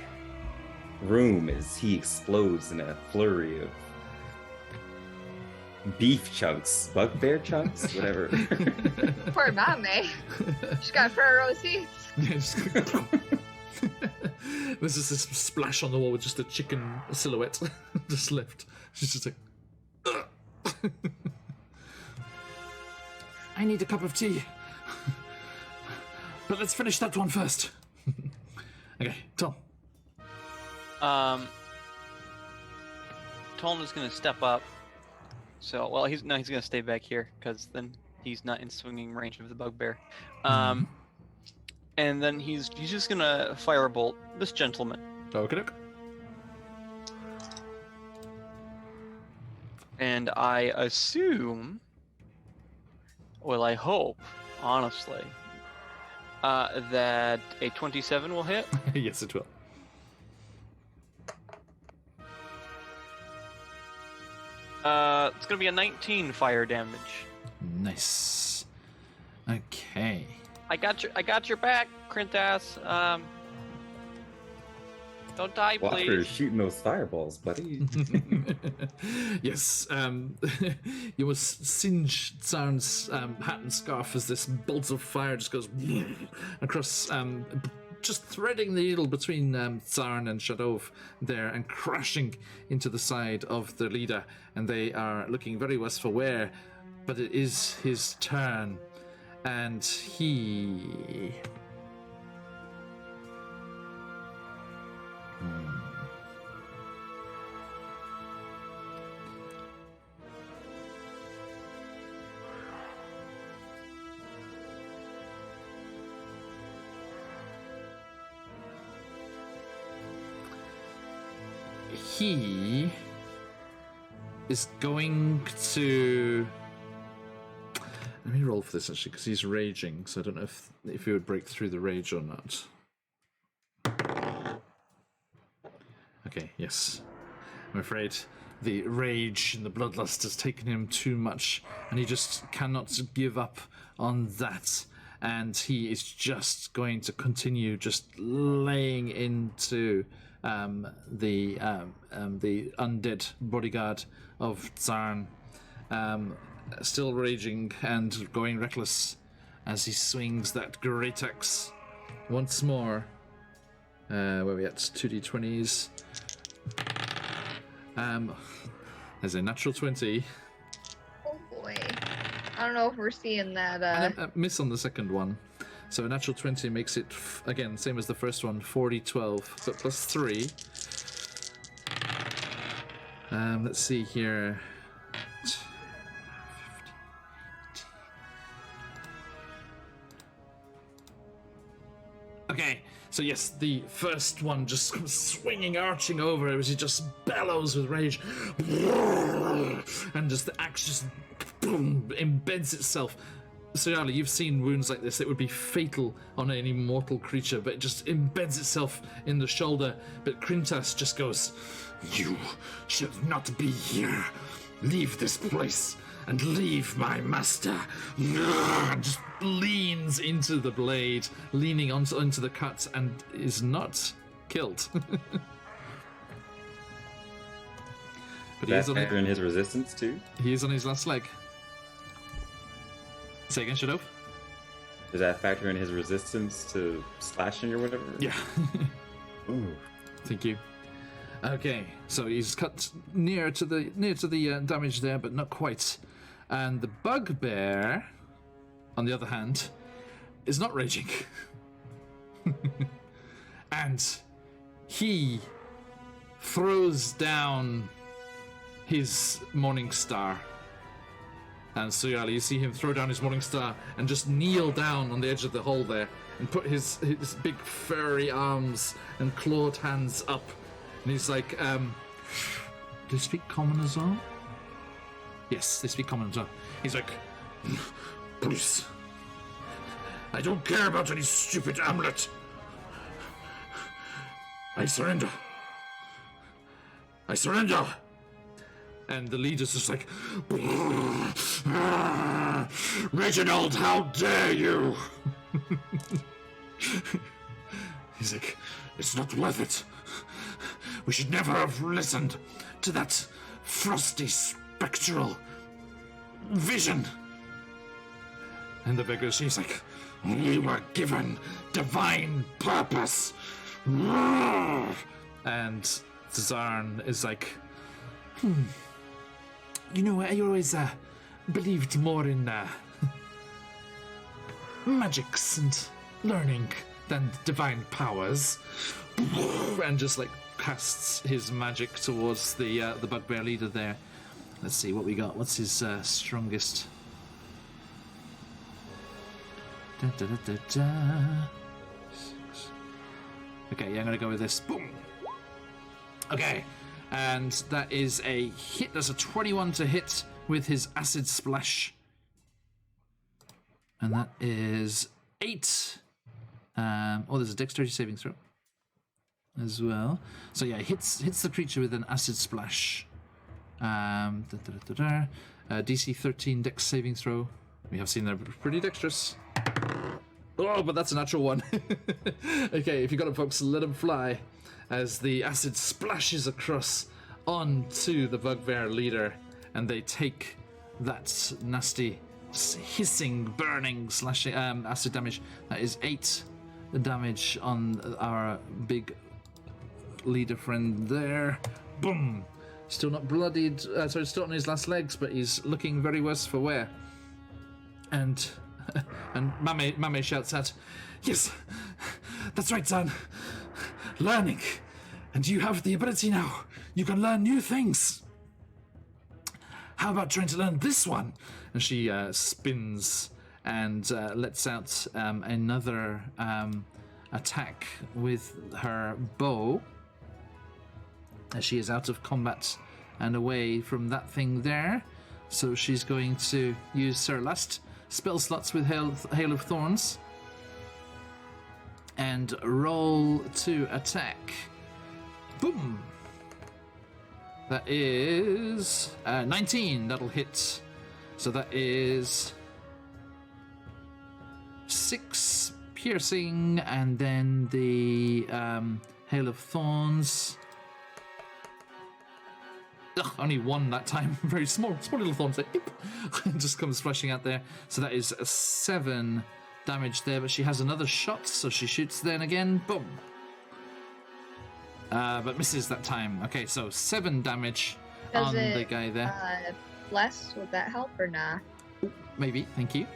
room as he explodes in a flurry of beef chunks, bugbear chunks, whatever. Poor Mame. She's got front row seats. There's just this splash on the wall with just a chicken silhouette just left. She's just like, "Ugh." I need a cup of tea. But let's finish that one first. Okay, Tom. Toln is gonna step up. So, well, he's gonna stay back here because then he's not in swinging range of the bugbear. And then he's just gonna fire a bolt. This gentleman. Okay. And I assume, well, I hope, honestly, that a 27 will hit. Yes, it will. It's gonna be a 19 fire damage. Nice. Okay. I got your back, Krintas. Don't die, Well, after please. shooting those fireballs, buddy. Yes, you must singe Tsarn's hat and scarf as this bolt of fire just goes across, just threading the needle between Tsarn and Shadov there and crashing into the side of the leader. And they are looking very worse for wear, but it is his turn. And he... He is going to... Let me roll for this actually, because he's raging, so I don't know if he would break through the rage or not. Okay, yes. I'm afraid the rage and the bloodlust has taken him too much, and he just cannot give up on that. And he is just going to continue just laying into the undead bodyguard of Tsarn. Still raging and going reckless as he swings that great axe once more. Where are we at? 2d20s. There's a natural 20. Oh boy. I don't know if we're seeing that. And a miss on the second one. So a natural 20 makes it, again, same as the first one, 40, 12, but plus 3. Let's see here. Okay, so yes, the first one just comes swinging, arching over as he just bellows with rage. And just the axe just embeds itself. So, Yarly, you've seen wounds like this. It would be fatal on any mortal creature, but it just embeds itself in the shoulder. But Krintas just goes, "You should not be here. Leave this place and leave my master." And just leans into the blade, leaning onto the cut, and is not killed. But Does that factor in his resistance too? He is on his last leg. Say again, Shadow? Does that factor in his resistance to slashing or whatever? Yeah. Ooh. Thank you. Okay, so he's cut near to the damage there, but not quite. And the bugbear, on the other hand, is not raging. And he throws down his Morning Star. And so, Yarly, you see him throw down his Morning Star and just kneel down on the edge of the hole there and put his big furry arms and clawed hands up. And he's like, do they speak common as well? Yes, they speak common as well. He's like, "Please, I don't care about any stupid amulet. I surrender. I surrender." And the leader's just like, "Reginald, how dare you!" He's like, "It's not worth it. We should never have listened to that frosty, spectral vision." And the beggar, she's like, "We were given divine purpose." And Zarn is like, "You know, I always believed more in magics and learning than divine powers." And just like casts his magic towards the bugbear leader there. Let's see what we got. What's his strongest? Da, da, da, da, da. Okay, yeah, I'm gonna go with this. Boom. Okay. And that is a hit. That's a 21 to hit with his acid splash. And that is 8. There's a dexterity saving throw as well. So yeah, hits the creature with an acid splash. DC 13 dex saving throw. We have seen they're pretty dexterous. Oh, but that's a natural one. Okay, if you got it, folks, let him fly. As the acid splashes across onto the bugbear leader, and they take that nasty, hissing, burning, slashing acid damage. That is 8 damage on our big leader friend there. Boom! Still not bloodied, still on his last legs, but he's looking very worse for wear. And Mame shouts out, "Yes, that's right, son. Learning. And you have the ability now. You can learn new things. How about trying to learn this one?" And she spins and lets out another attack with her bow. As she is out of combat and away from that thing there. So she's going to use her last spell slots with Hail of Thorns. And roll to attack. Boom! That is 19. That'll hit. So that is 6 piercing, and then the Hail of Thorns. Ugh, only 1 that time. Very small little thorns there. Just comes flashing out there. So that is 7 damage there, but she has another shot, so she shoots then again. Boom. but misses that time. Okay, so 7 damage Does on it, the guy there. Bless, would that help or not? Maybe, thank you.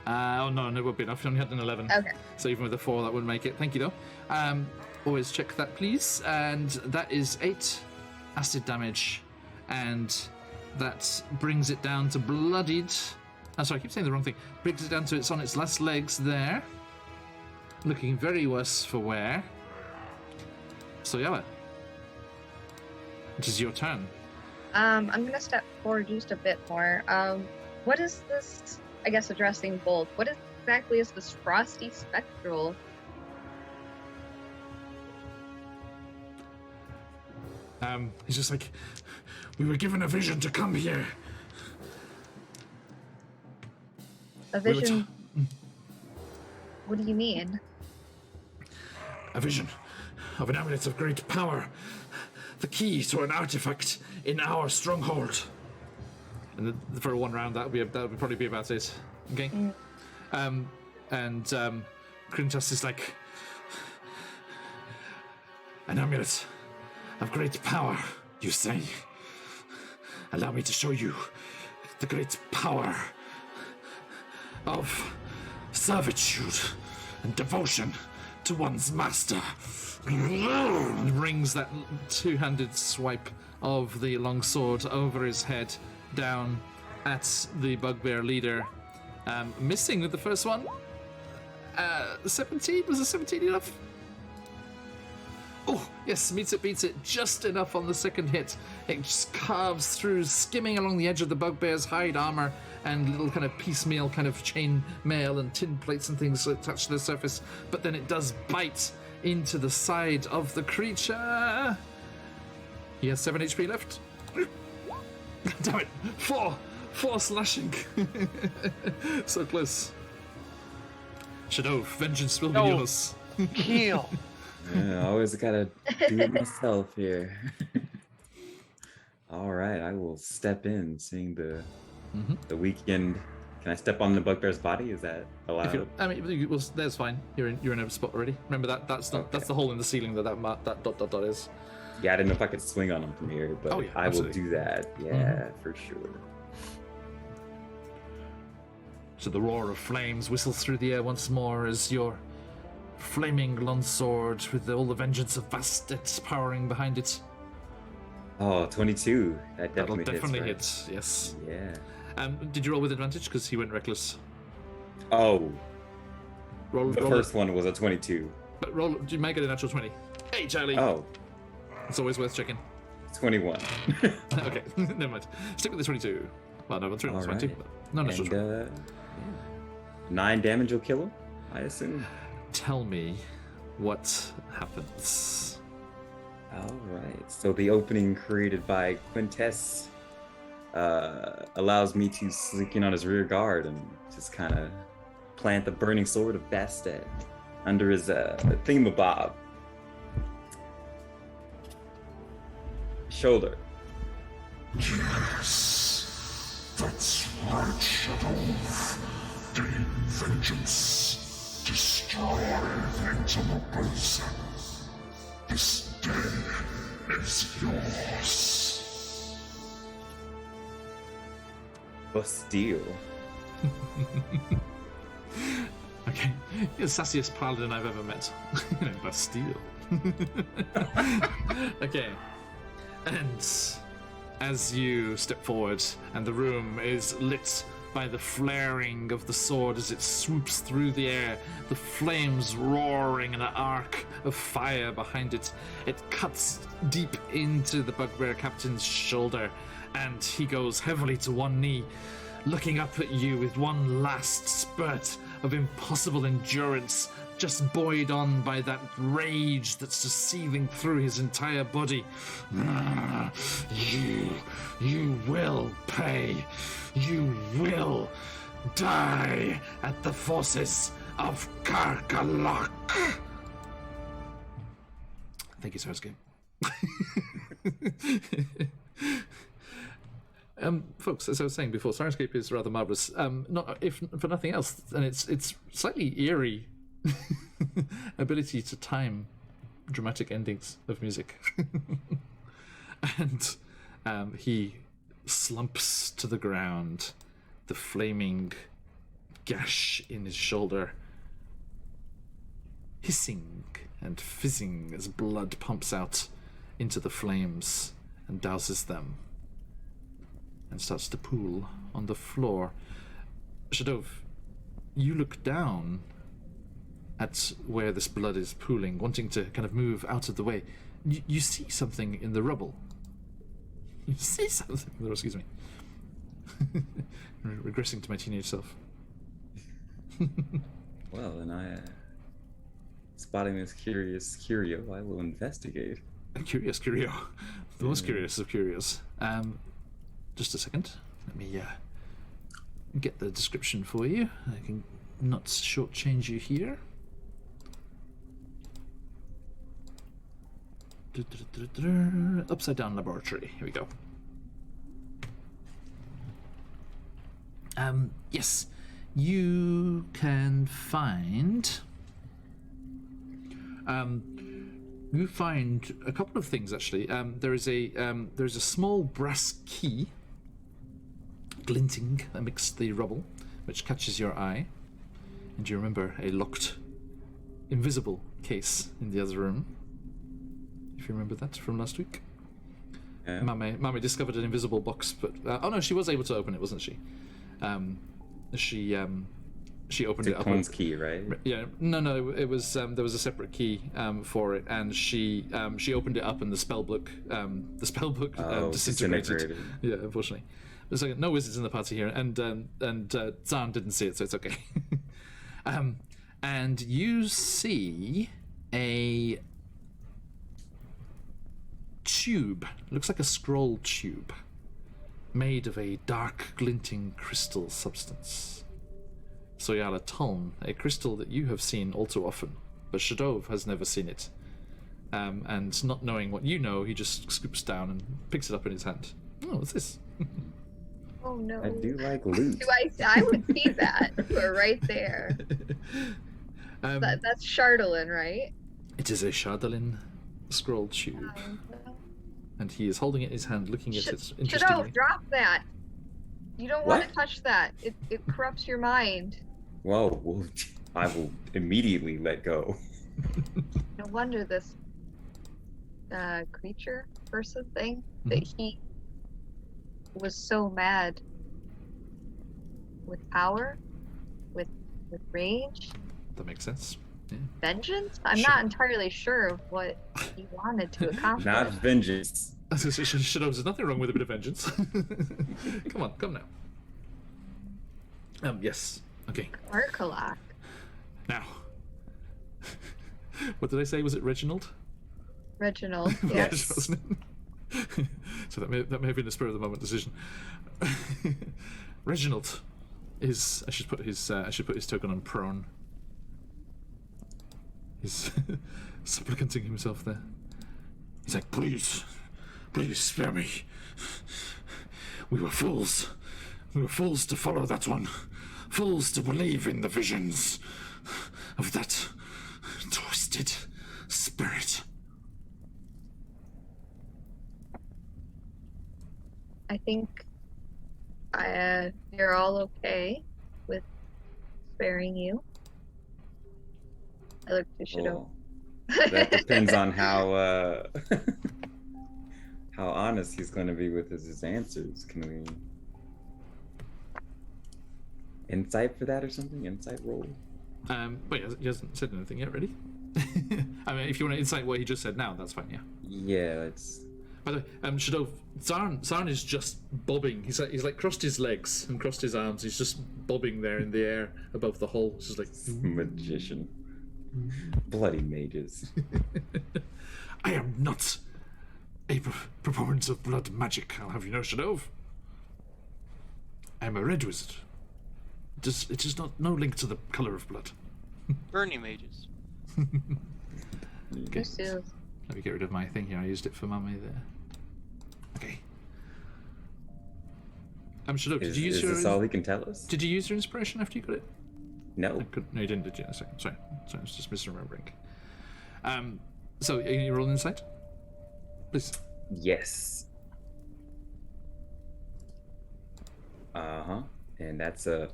Oh no, it would be enough. You only had an 11. Okay. So even with a 4, that wouldn't make it. Thank you, though. Always check that, please. And that is 8 acid damage. And that brings it down to bloodied. Oh, sorry, I keep saying the wrong thing. Brings it down to it's on its last legs there. Looking very worse for wear. So, Yella, it is your turn. I'm gonna step forward just a bit more. What is this? I guess addressing both. What exactly is this frosty spectral? He's just like, we were given a vision to come here. A We were vision? What do you mean? A vision of an amulet of great power. The key to an artifact in our stronghold. And for one round, that would probably be about it. Okay. Krintas is like, an amulet of great power, you say? Allow me to show you the great power of servitude and devotion to one's master. Rings that two-handed swipe of the longsword over his head down at the bugbear leader. Missing with the first one. 17? Was a 17 enough? Oh, yes, meets it, beats it just enough on the second hit. It just carves through, skimming along the edge of the bugbear's hide armor and little kind of piecemeal kind of chain mail and tin plates and things that touch the surface. But then it does bite into the side of the creature. He has 7 HP left. Damn it, 4 slashing. So close. Shadow, vengeance will be yours. Heal. Yeah, I always gotta do it myself here. All right, I will step in, seeing the weekend. Can I step on the bugbear's body? Is that allowed? Well, that's fine. You're in a spot already. Remember that. That's not. Okay. That's the hole in the ceiling that dot is. Yeah, I didn't know if I could swing on him from here, but I will do that. Yeah, for sure. So the roar of flames whistles through the air once more as your flaming longsword with all the vengeance of Bastet powering behind it. Oh, 22. That'll definitely hits, hit, yes. Yeah. Did you roll with advantage? Because he went reckless. Oh. The first one was a 22. But you might get a natural 20. Hey, Charlie. Oh. It's always worth checking. 21. Okay, never mind. Stick with the 22. Well, no, 22. Right. No natural 20. 9 damage will kill him, I assume. Tell me what happens. All right. So the opening created by Quintess allows me to sneak in on his rear guard and just kind of plant the burning sword of Bastet under his thingamabob. Shoulder. Yes, that's right, Shadow. Gain vengeance. Destroy the interlopers. This day is yours. Bastille. Okay, you're the sassiest paladin I've ever met. Bastille. Okay, and as you step forward and the room is lit by the flaring of the sword as it swoops through the air, the flames roaring in an arc of fire behind it. It cuts deep into the bugbear captain's shoulder, and he goes heavily to one knee, looking up at you with one last spurt of impossible endurance, just buoyed on by that rage that's just seething through his entire body. You will pay. You will die at the forces of Karkalok. Thank you, Sarscape. Folks, as I was saying before, Sarscape is rather marvelous. Not if for nothing else, and it's slightly eerie ability to time dramatic endings of music. And he slumps to the ground, the flaming gash in his shoulder hissing and fizzing as blood pumps out into the flames and douses them and starts to pool on the floor. Shadov, you look down at where this blood is pooling, wanting to kind of move out of the way. You see something in the rubble. You see something. Oh, excuse me. Regressing to my teenage self. Well, and spotting this curious curio, I will investigate. A curious curio. The most curious of curios. Just a second. Let me get the description for you. I can not shortchange you here. Upside down laboratory. Here we go. Yes, you can find. You find a couple of things actually. There's a small brass key glinting amidst the rubble, which catches your eye, and you remember a locked, invisible case in the other room. If you remember that from last week. Yeah. Mame discovered an invisible box, but oh no, she was able to open it, wasn't she? She opened it up. Cone's key, right? Yeah, no, it was there was a separate key for it, and she opened it up, and the spell book disintegrated. Yeah, unfortunately. There's like no wizards in the party here, and Zahn didn't see it, so it's okay. And you see a tube. Looks like a scroll tube, made of a dark, glinting crystal substance. Soyala Tuln, a crystal that you have seen all too often, but Shadov has never seen it. And not knowing what you know, he just scoops down and picks it up in his hand. Oh, what's this? Oh no. I do like loot. I would see that. You are right there. That's Chardolin, right? It is a Chardolin scroll tube. And he is holding it in his hand, looking at it interestingly. Shadov, drop that! You don't want to touch that. It corrupts your mind. Whoa, well, I will immediately let go. No wonder this creature person thing that he was so mad with power, with rage. That makes sense. Yeah. Vengeance? I'm Sure. not entirely sure of what he wanted to accomplish. Not vengeance. Shadov, there's nothing wrong with a bit of vengeance. Come now. Yes. Okay. Arkalak. Now. What did I say? Was it Reginald? Reginald, Yes, yes. wasn't it? So that may have been a spur of the moment decision. Reginald is. I should put his token on prone. He's supplicanting himself there. He's like, please spare me. We were fools. We were fools to follow that one. Fools to believe in the visions of that twisted spirit. I think you're all okay with sparing you. I look to Shadov. Well, that depends on how how honest he's going to be with his answers. Can we insight for that or something? Insight roll? But he hasn't said anything yet, really. I mean, if you want to insight what he just said now, that's fine, yeah. Yeah, it's... By the way, Shadov, Zarn is just bobbing. He's like crossed his legs and crossed his arms. He's just bobbing there in the air above the hole. It's just like... Magician. Bloody mages. I am not a proponent of blood magic, I'll have you know, Shadov. I am a red wizard. It is no link to the colour of blood. Burning mages. Okay. Soon. Let me get rid of my thing here. I used it for Mame there. Okay. Shadov, did you use is this all he can tell us? Did you use your inspiration after you got it? No. No, you didn't, did you? Sorry, I was just misremembering. So you roll insight, please. Yes. And that's a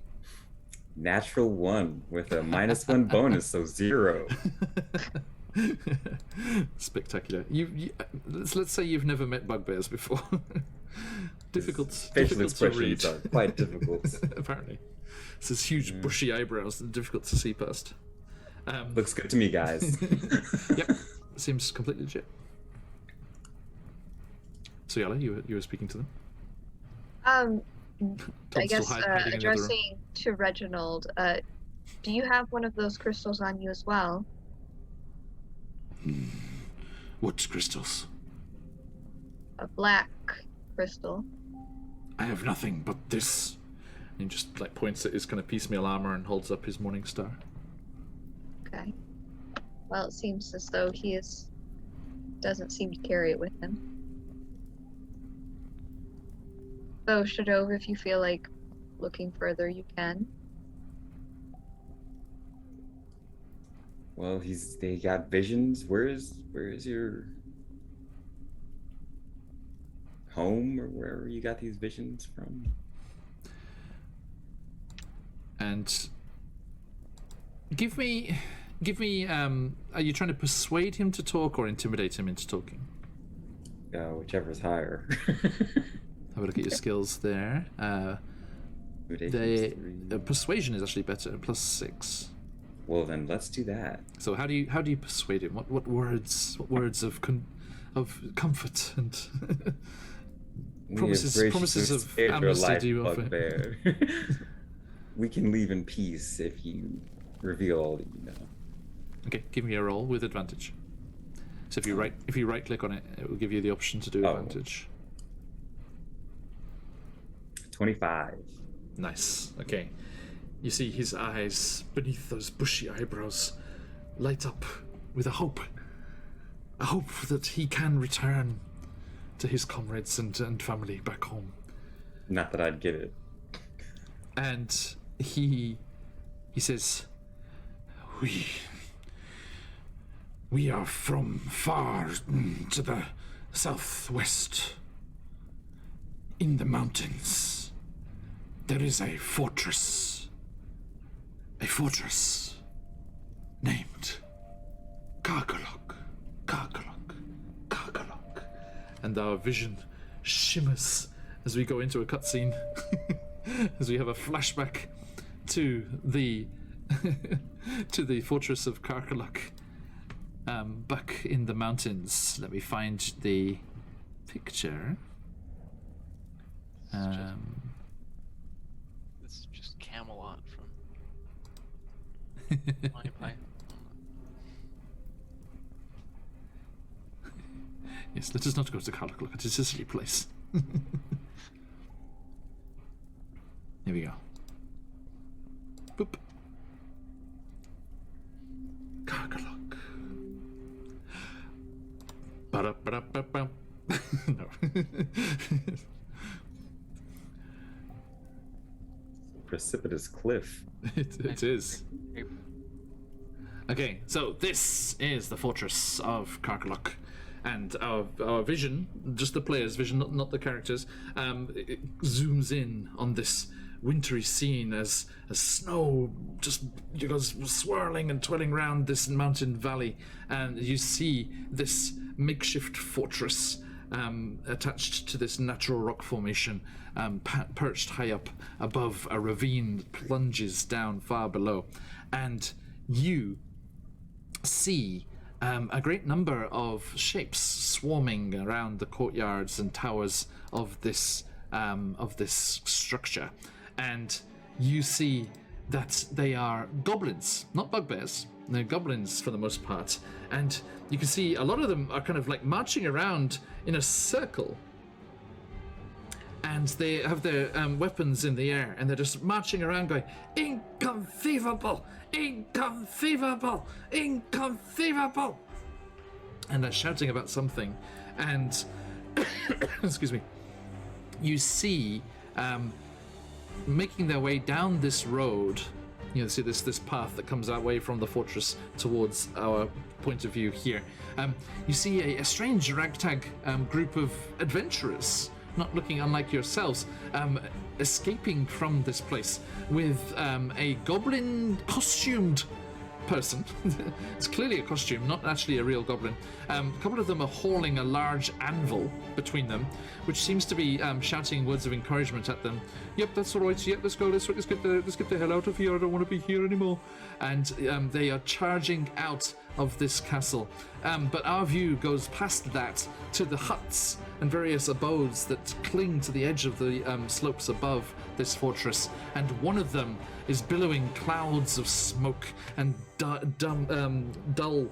natural 1 with a -1 bonus, so 0. Spectacular. Let's say you've never met bugbears before. difficult Facial to read. expressions are quite difficult. Apparently, it's this huge bushy eyebrows that are difficult to see past. Looks good to me, guys. Yep, seems completely legit. So Yala, you were speaking to them. I Tom's guess still hiding in the other room. addressing to Reginald. Do you have one of those crystals on you as well? What crystals? A black crystal. I have nothing but this. And he just like points at his kind of piecemeal armor and holds up his morning star. Okay. Well, it seems as though doesn't seem to carry it with him. So, Shadov, if you feel like looking further, you can. Well, they got visions. Where is your home, or wherever you got these visions from? And give me are you trying to persuade him to talk or intimidate him into talking? Whichever's higher. Have a look at your skills there. Persuasion is actually better, +6. Well, then let's do that. So how do you persuade him? What words of comfort and promises of amnesty do you offer him? We can leave in peace if you reveal all that you know. Okay, give me a roll with advantage. So if you right click on it, it will give you the option to do advantage. 25. Nice. Okay. You see his eyes beneath those bushy eyebrows light up with a hope that he can return to his comrades and family back home. Not that I'd get it. And he says, we are from far to the southwest. In the mountains, there is a fortress named Karkalok. And our vision shimmers as we go into a cutscene, as we have a flashback to the to the fortress of Karkalok, back in the mountains. Let me find the picture. This is just Camelot from Monty Python. Yes, let us not go to Karkalok. It is a silly place. Here we go. Boop. Karkalok. Ba-da-ba-da-ba-ba. No. Precipitous cliff. It is. Okay, so this is the fortress of Karkalok. And our vision, just the player's vision, not the characters, it zooms in on this wintry scene as snow just goes swirling and twirling around this mountain valley, and you see this makeshift fortress attached to this natural rock formation, perched high up above a ravine that plunges down far below, and you see a great number of shapes swarming around the courtyards and towers of this structure, and you see that they are goblins, not bugbears. They're goblins for the most part, and you can see a lot of them are kind of like marching around in a circle, and they have their weapons in the air, and they're just marching around going, "Inconceivable! Inconceivable! Inconceivable!" And they're shouting about something, and excuse me, you see making their way down this road You know, see this path that comes away from the fortress towards our point of view here. You see a strange ragtag group of adventurers, not looking unlike yourselves, escaping from this place with a goblin costumed person. It's clearly a costume, not actually a real goblin. A couple of them are hauling a large anvil between them, which seems to be shouting words of encouragement at them. Yep, that's all right. Yep, let's go. Let's get the hell out of here. I don't want to be here anymore. And they are charging out of this castle. But our view goes past that to the huts and various abodes that cling to the edge of the slopes above this fortress. And one of them is billowing clouds of smoke and dull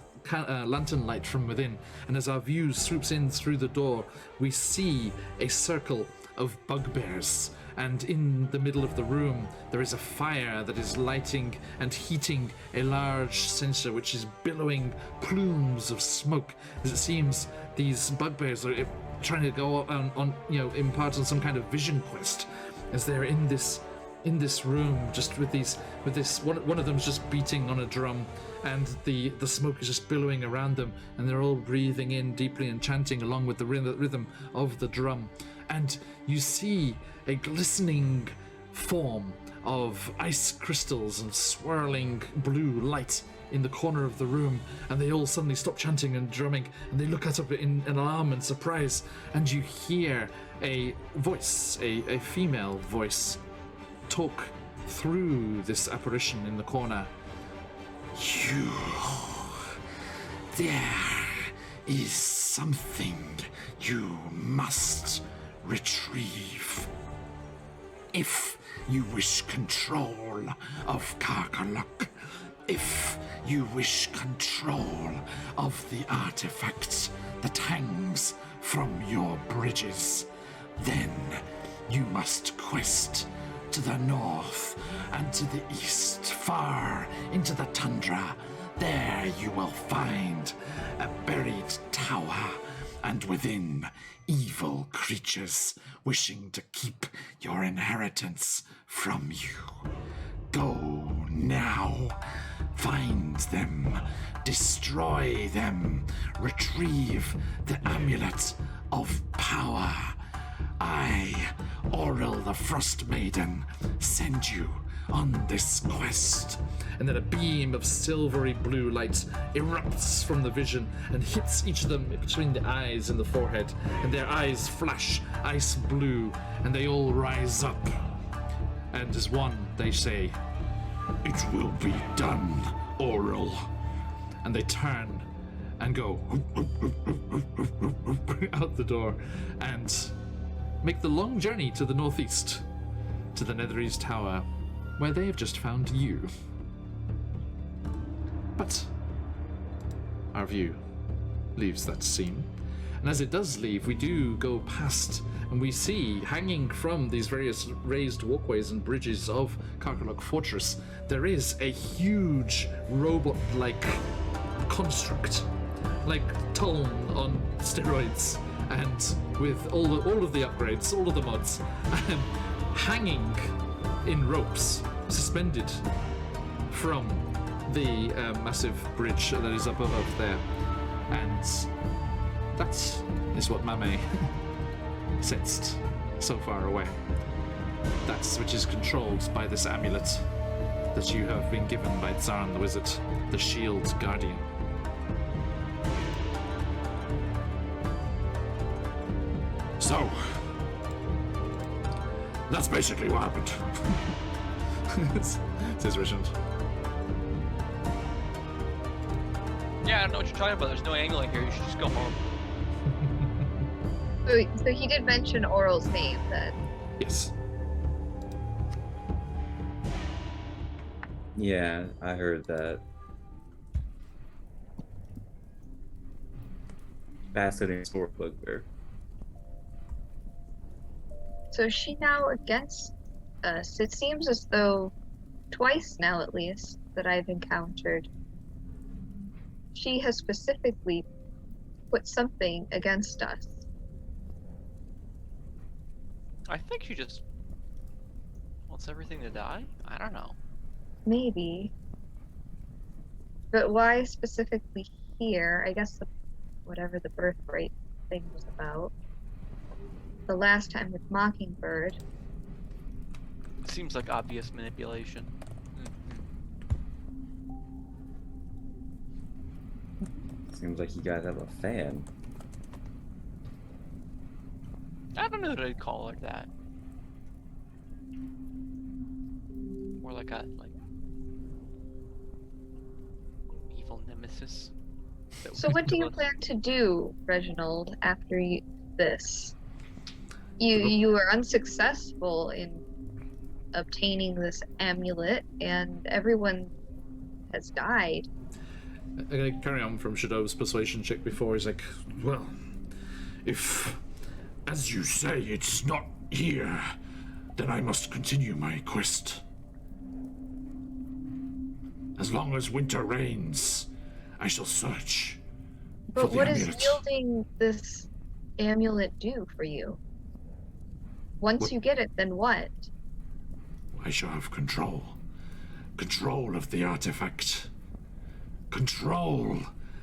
lantern light from within. And as our view swoops in through the door, we see a circle of bugbears. And in the middle of the room, there is a fire that is lighting and heating a large censer, which is billowing plumes of smoke. As it seems, these bugbears are trying to go on impart on some kind of vision quest, as they're in this room, just with this one of them's just beating on a drum, and the smoke is just billowing around them, and they're all breathing in deeply and chanting along with the rhythm of the drum. And you see a glistening form of ice crystals and swirling blue light in the corner of the room, and they all suddenly stop chanting and drumming, and they look up in alarm and surprise, and you hear a voice, a female voice, talk through this apparition in the corner. There is something you must retrieve. If you wish control of Karkaluk, if you wish control of the artifact that hangs from your bridges, then you must quest to the north and to the east, far into the tundra. There you will find a buried tower, and within, evil creatures wishing to keep your inheritance from you. Go now. Find them. Destroy them. Retrieve the amulet of power. I, Auril the Frostmaiden, send you on this quest. And then a beam of silvery blue light erupts from the vision and hits each of them between the eyes and the forehead, and their eyes flash ice blue, and they all rise up. And as one, they say, "It will be done, Auril." and they turn and go out the door and make the long journey to the northeast, to the Netherese Tower, where they have just found you. But our view leaves that scene. And as it does leave, we do go past, and we see, hanging from these various raised walkways and bridges of Karkaluk Fortress, there is a huge robot-like construct, like Toln on steroids, and with all of the upgrades, all of the mods, hanging in ropes, suspended from the massive bridge that is up above there. And that is what Mame sensed so far away. That's which is controlled by this amulet that you have been given by Tsaran the Wizard, the Shield Guardian. So, that's basically what happened. Says Richard. Yeah, I don't know what you're talking about. There's no amulet here. You should just go home. So he did mention Auril's name then. Yes. Yeah, I heard that. Fascinating sport bugbear. So is she now against us? It seems as though twice now at least that I've encountered, she has specifically put something against us. I think she just wants everything to die. I don't know. maybe. But why specifically here? I guess whatever the birthright thing was about. The last time with Mockingbird. Seems like obvious manipulation. Seems like you guys have a fan. I don't know that I'd call her that. More like a evil nemesis. So what do you plan to do, Reginald, after this? You were unsuccessful in obtaining this amulet, and everyone has died. I'm gonna carry on from Shadow's persuasion check before he's like, Well, if, as you say, it's not here, then I must continue my quest. As long as winter reigns, I shall search for But the what does amulet. wielding this amulet do for you? Once What- you get it, then what? I shall have control. Control of the artifact. Control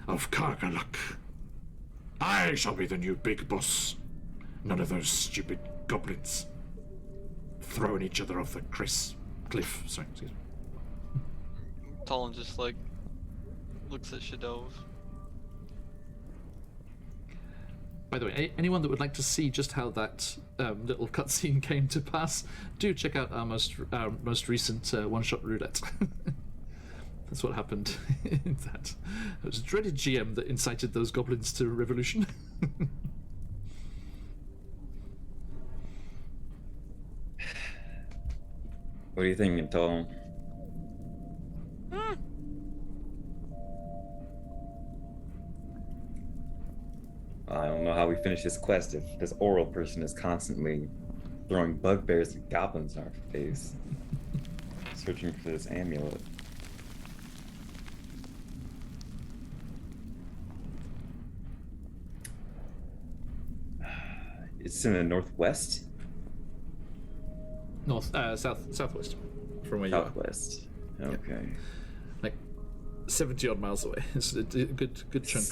of Kargaluk. I shall be the new big boss. None of those stupid goblins throwing each other off the cliff. Sorry, excuse me. Talon just like looks at Shadov. by the way, anyone that would like to see just how that little cutscene came to pass, do check out our most recent one-shot roulette. That's what happened in that. It was dreaded GM that incited those goblins to revolution. What do you think, Tom? I don't know how we finish this quest if this oral person is constantly throwing bugbears and goblins in our face, searching for this amulet. It's in the northwest? Southwest, from where you are. Southwest. Okay. Like 70 odd miles away. It's a good chunk.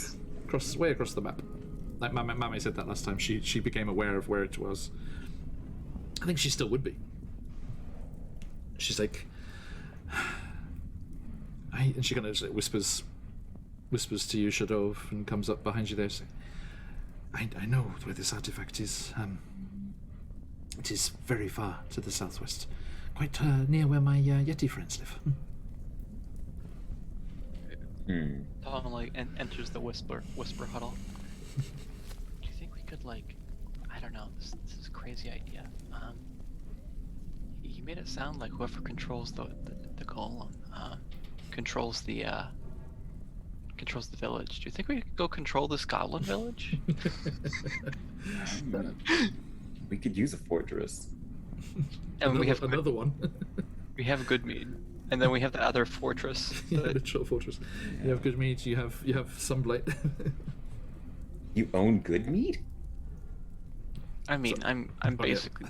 Way across the map. Like Mame said that last time. She became aware of where it was. I think she still would be. She's like, and she kind of just whispers to you, Shadov, and comes up behind you there. Saying, I know where this artifact is. It is very far to the southwest, quite near where my Yeti friends live. Talon enters the whisper huddle. Do you think we could I don't know, this is a crazy idea. You made it sound like whoever controls the golem controls the village. Do you think we could go control this goblin village? We could use a fortress. And we have another one. We have Goodmead, and then we have the other fortress. Yeah, literal fortress. You have good meat. You have Sunblight. You own Goodmead? I mean, I'm basically.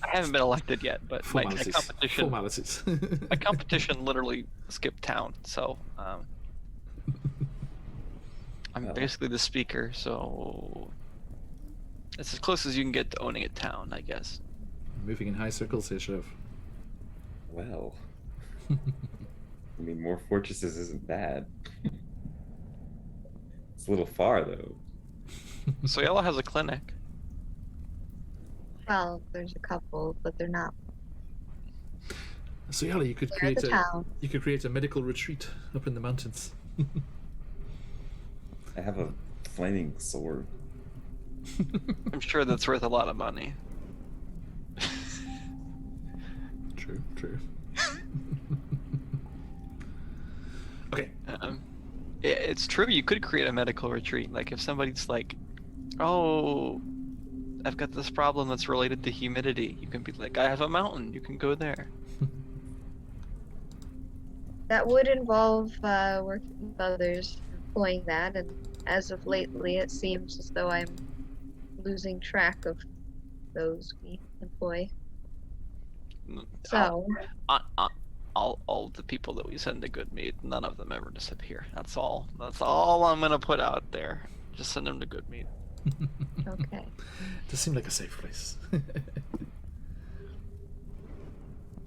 I haven't been elected yet, but my competition. Formalities. My competition literally skipped town, so I'm basically the speaker. So it's as close as you can get to owning a town, I guess. Moving in high circles here, Chef. Well, I mean, more fortresses isn't bad. It's a little far, though. So Yellow has a clinic. Well, there's a couple, but they're not So Yala, you could near create the town. you could create a medical retreat up in the mountains. I have a flaming sword. I'm sure that's worth a lot of money. True. Okay. It's true. You could create a medical retreat. Like if somebody's like, "Oh, I've got this problem that's related to humidity," you can be like, "I have a mountain. You can go there." That would involve working with others, employing that, and as of lately, it seems as though I'm losing track of those we employ. So, all the people that we send to Good Meat, none of them ever disappear. That's all I'm gonna put out there. Just send them to Good Meat. Okay. Does seem like a safe place.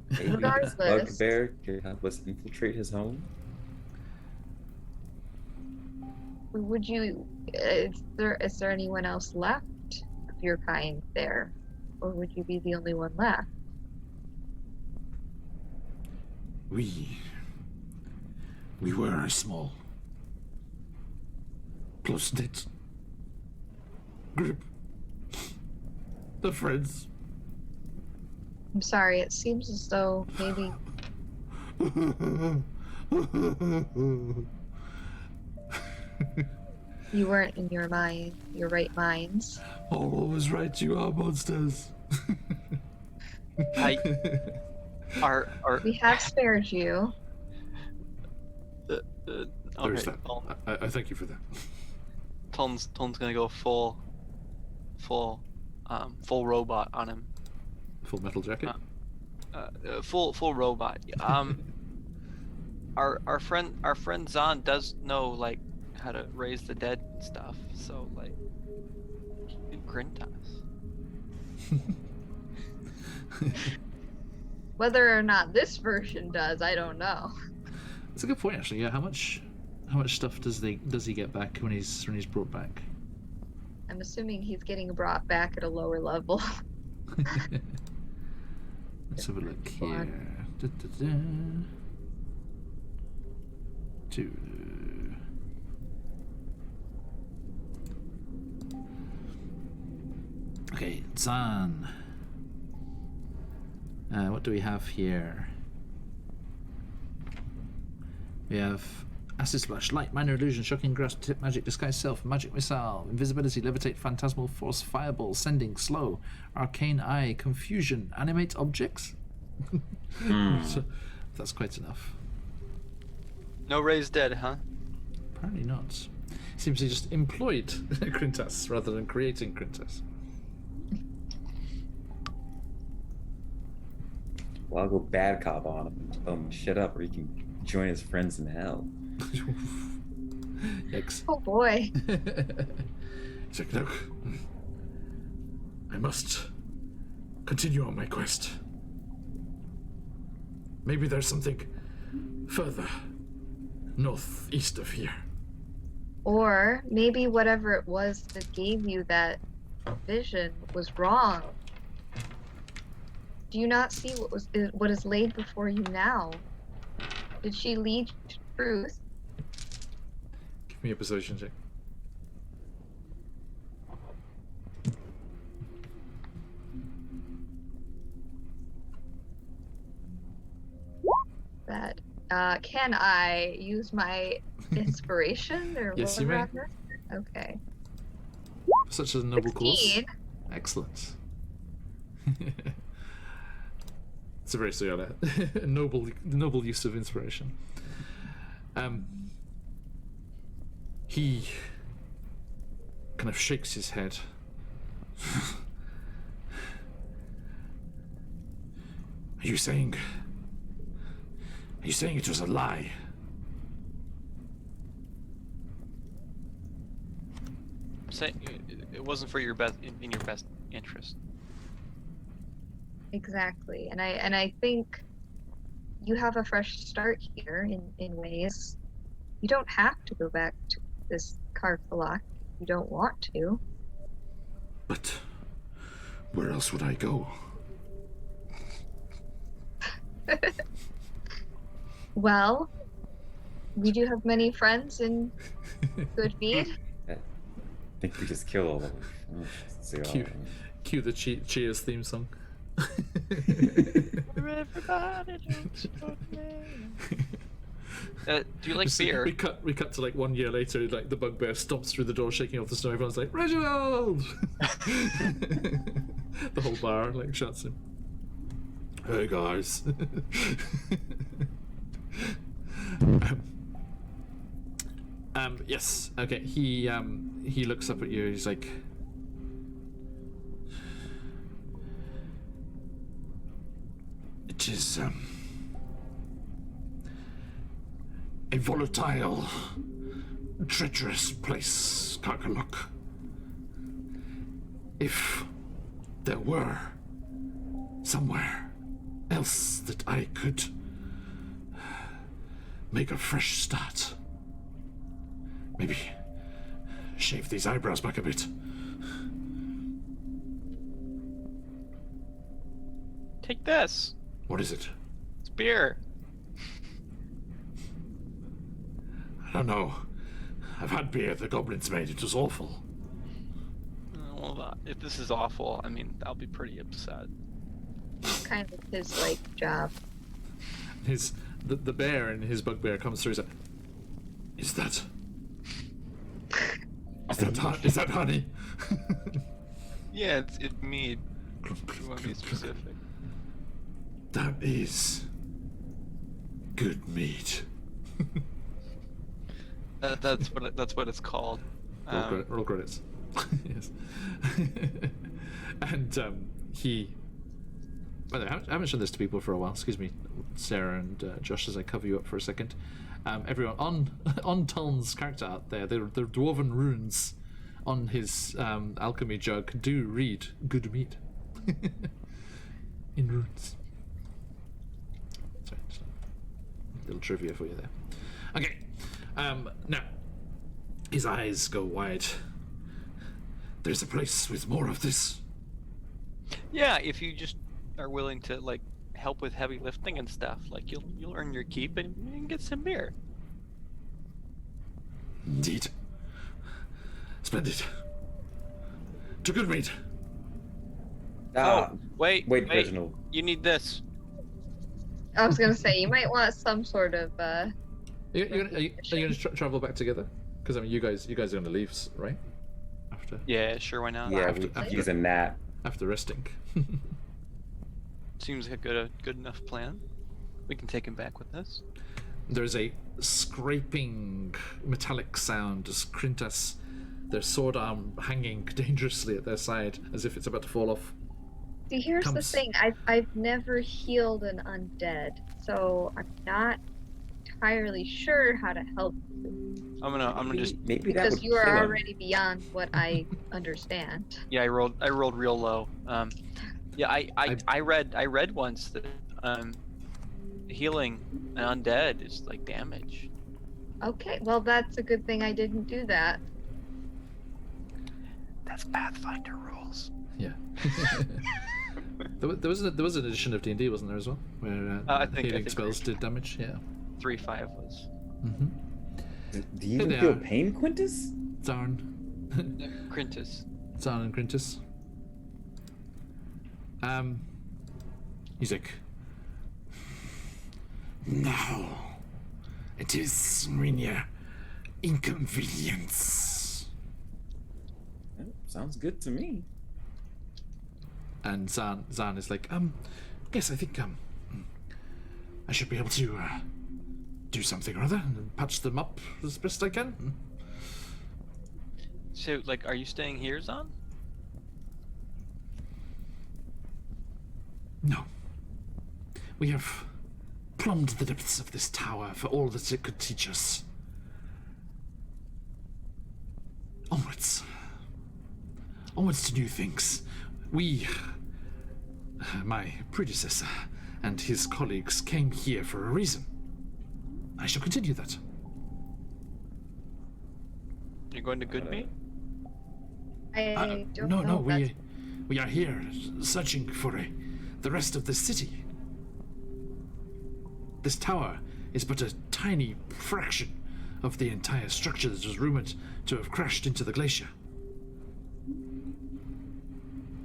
Maybe Regardless. Bugbear could help us infiltrate his home. Would you? Is there anyone else left of your kind there, or would you be the only one left? We were a small, close-knit group of friends. I'm sorry. It seems as though maybe you weren't in your right minds. All was right, you are monsters. Our We have spared you. There's okay, that. Tom, I thank you for that. Tom's gonna go full robot on him. Full metal jacket. Full robot. Our friend Zahn does know like how to raise the dead and stuff. So like, he can grin us. Whether or not this version does, I don't know. That's a good point, actually. Yeah, how much stuff does he get back when he's brought back? I'm assuming he's getting brought back at a lower level. Let's have a look Go here. on. Two. Okay, Zan. What do we have here? We have Acid Splash, Light, Minor Illusion, Shocking Grasp, Tip Magic, Disguise Self, Magic Missile, Invisibility, Levitate, Phantasmal Force, Fireball, Sending, Slow, Arcane Eye, Confusion, Animate Objects? So, that's quite enough. No raised dead, huh? Apparently not. Seems he just employed Quintus rather than creating Quintus. Well, I'll go bad cop on him and tell him to shut up, or he can join his friends in hell. Yikes. Oh boy. He's like, look, I must continue on my quest. Maybe there's something further northeast of here. Or maybe whatever it was that gave you that vision was wrong. Do you not see what is laid before you now? Did she lead you to truth? Give me a persuasion check. That can I use my inspiration or Yes, you whatever? Okay. Such a noble cause. 16. Excellent. It's a very Soyala. noble use of inspiration. He kind of shakes his head. Are you saying it was a lie? Say it wasn't for your best in your best interest. Exactly. And I think you have a fresh start here in ways. You don't have to go back to this Karkalak if you don't want to. But where else would I go? Well, we do have many friends in Good Mead. I think we just kill all of them. Cue the Cheers theme song. Everybody jumps on me. Do you like beer? We cut to like 1 year later, like the bugbear stomps through the door shaking off the snow, everyone's like, Reginald! The whole bar like shuts him. Hey guys. Yes, okay, he looks up at you, he's like, It is a volatile, treacherous place, Karkaluk. If there were somewhere else that I could make a fresh start, maybe shave these eyebrows back a bit. Take this. What is it? It's beer. I don't know. I've had beer the goblins made. It was awful. Well, if this is awful, I mean, I'll be pretty upset. Kind of his like job. The bear and his bugbear comes through. Is that honey? Yeah, it's mead. You want to be specific? That is good meat. That's what it's called. Roll credits. Yes. And he. By the way, I haven't shown this to people for a while. Excuse me, Sarah and Josh, as I cover you up for a second. Everyone on Tuln's character out there, the dwarven runes on his alchemy jug do read "good meat" in runes. Sorry, just a little trivia for you there. Okay, now his eyes go wide. There's a place with more of this. Yeah, if you just are willing to like help with heavy lifting and stuff, like you'll earn your keep and you can get some beer. Indeed. Splendid. To good meat. Wait, Reginald. You need this. I was gonna say you might want some sort of. Are you gonna travel back together? Because I mean, you guys are gonna leave, right? After. Yeah, sure, why not? Yeah, we could use a nap. After resting. Seems like a good enough plan. We can take him back with us. There's a scraping metallic sound as Krintas, their sword arm hanging dangerously at their side as if it's about to fall off. See, here's the comes. thing. I've never healed an undead, so I'm not entirely sure how to help you. I'm gonna just Maybe that Because would you are kill him. already beyond what I understand. I rolled real low. I read once that healing an undead is like damage. Okay, well that's a good thing I didn't do that. That's Pathfinder rules. Yeah. there was an edition of D&D, wasn't there, as well, where I think healing spells did damage. Yeah. 3-5 was. Mm-hmm. Do you even They feel are. pain, Quintus? Zarn. Quintus. Zarn and Quintus. He's like, Now, it is mere inconvenience. Oh, sounds good to me. and Zarn is like, yes, I think I should be able to do something or other and patch them up as best I can. So, like, are you staying here, Zan? No. We have plumbed the depths of this tower for all that it could teach us. Onwards. Onwards to new things. We, my predecessor and his colleagues, came here for a reason. I shall continue that. You're going to Goodmead? I don't No, know. we are here searching for the rest of the city. This tower is but a tiny fraction of the entire structure that was rumored to have crashed into the glacier.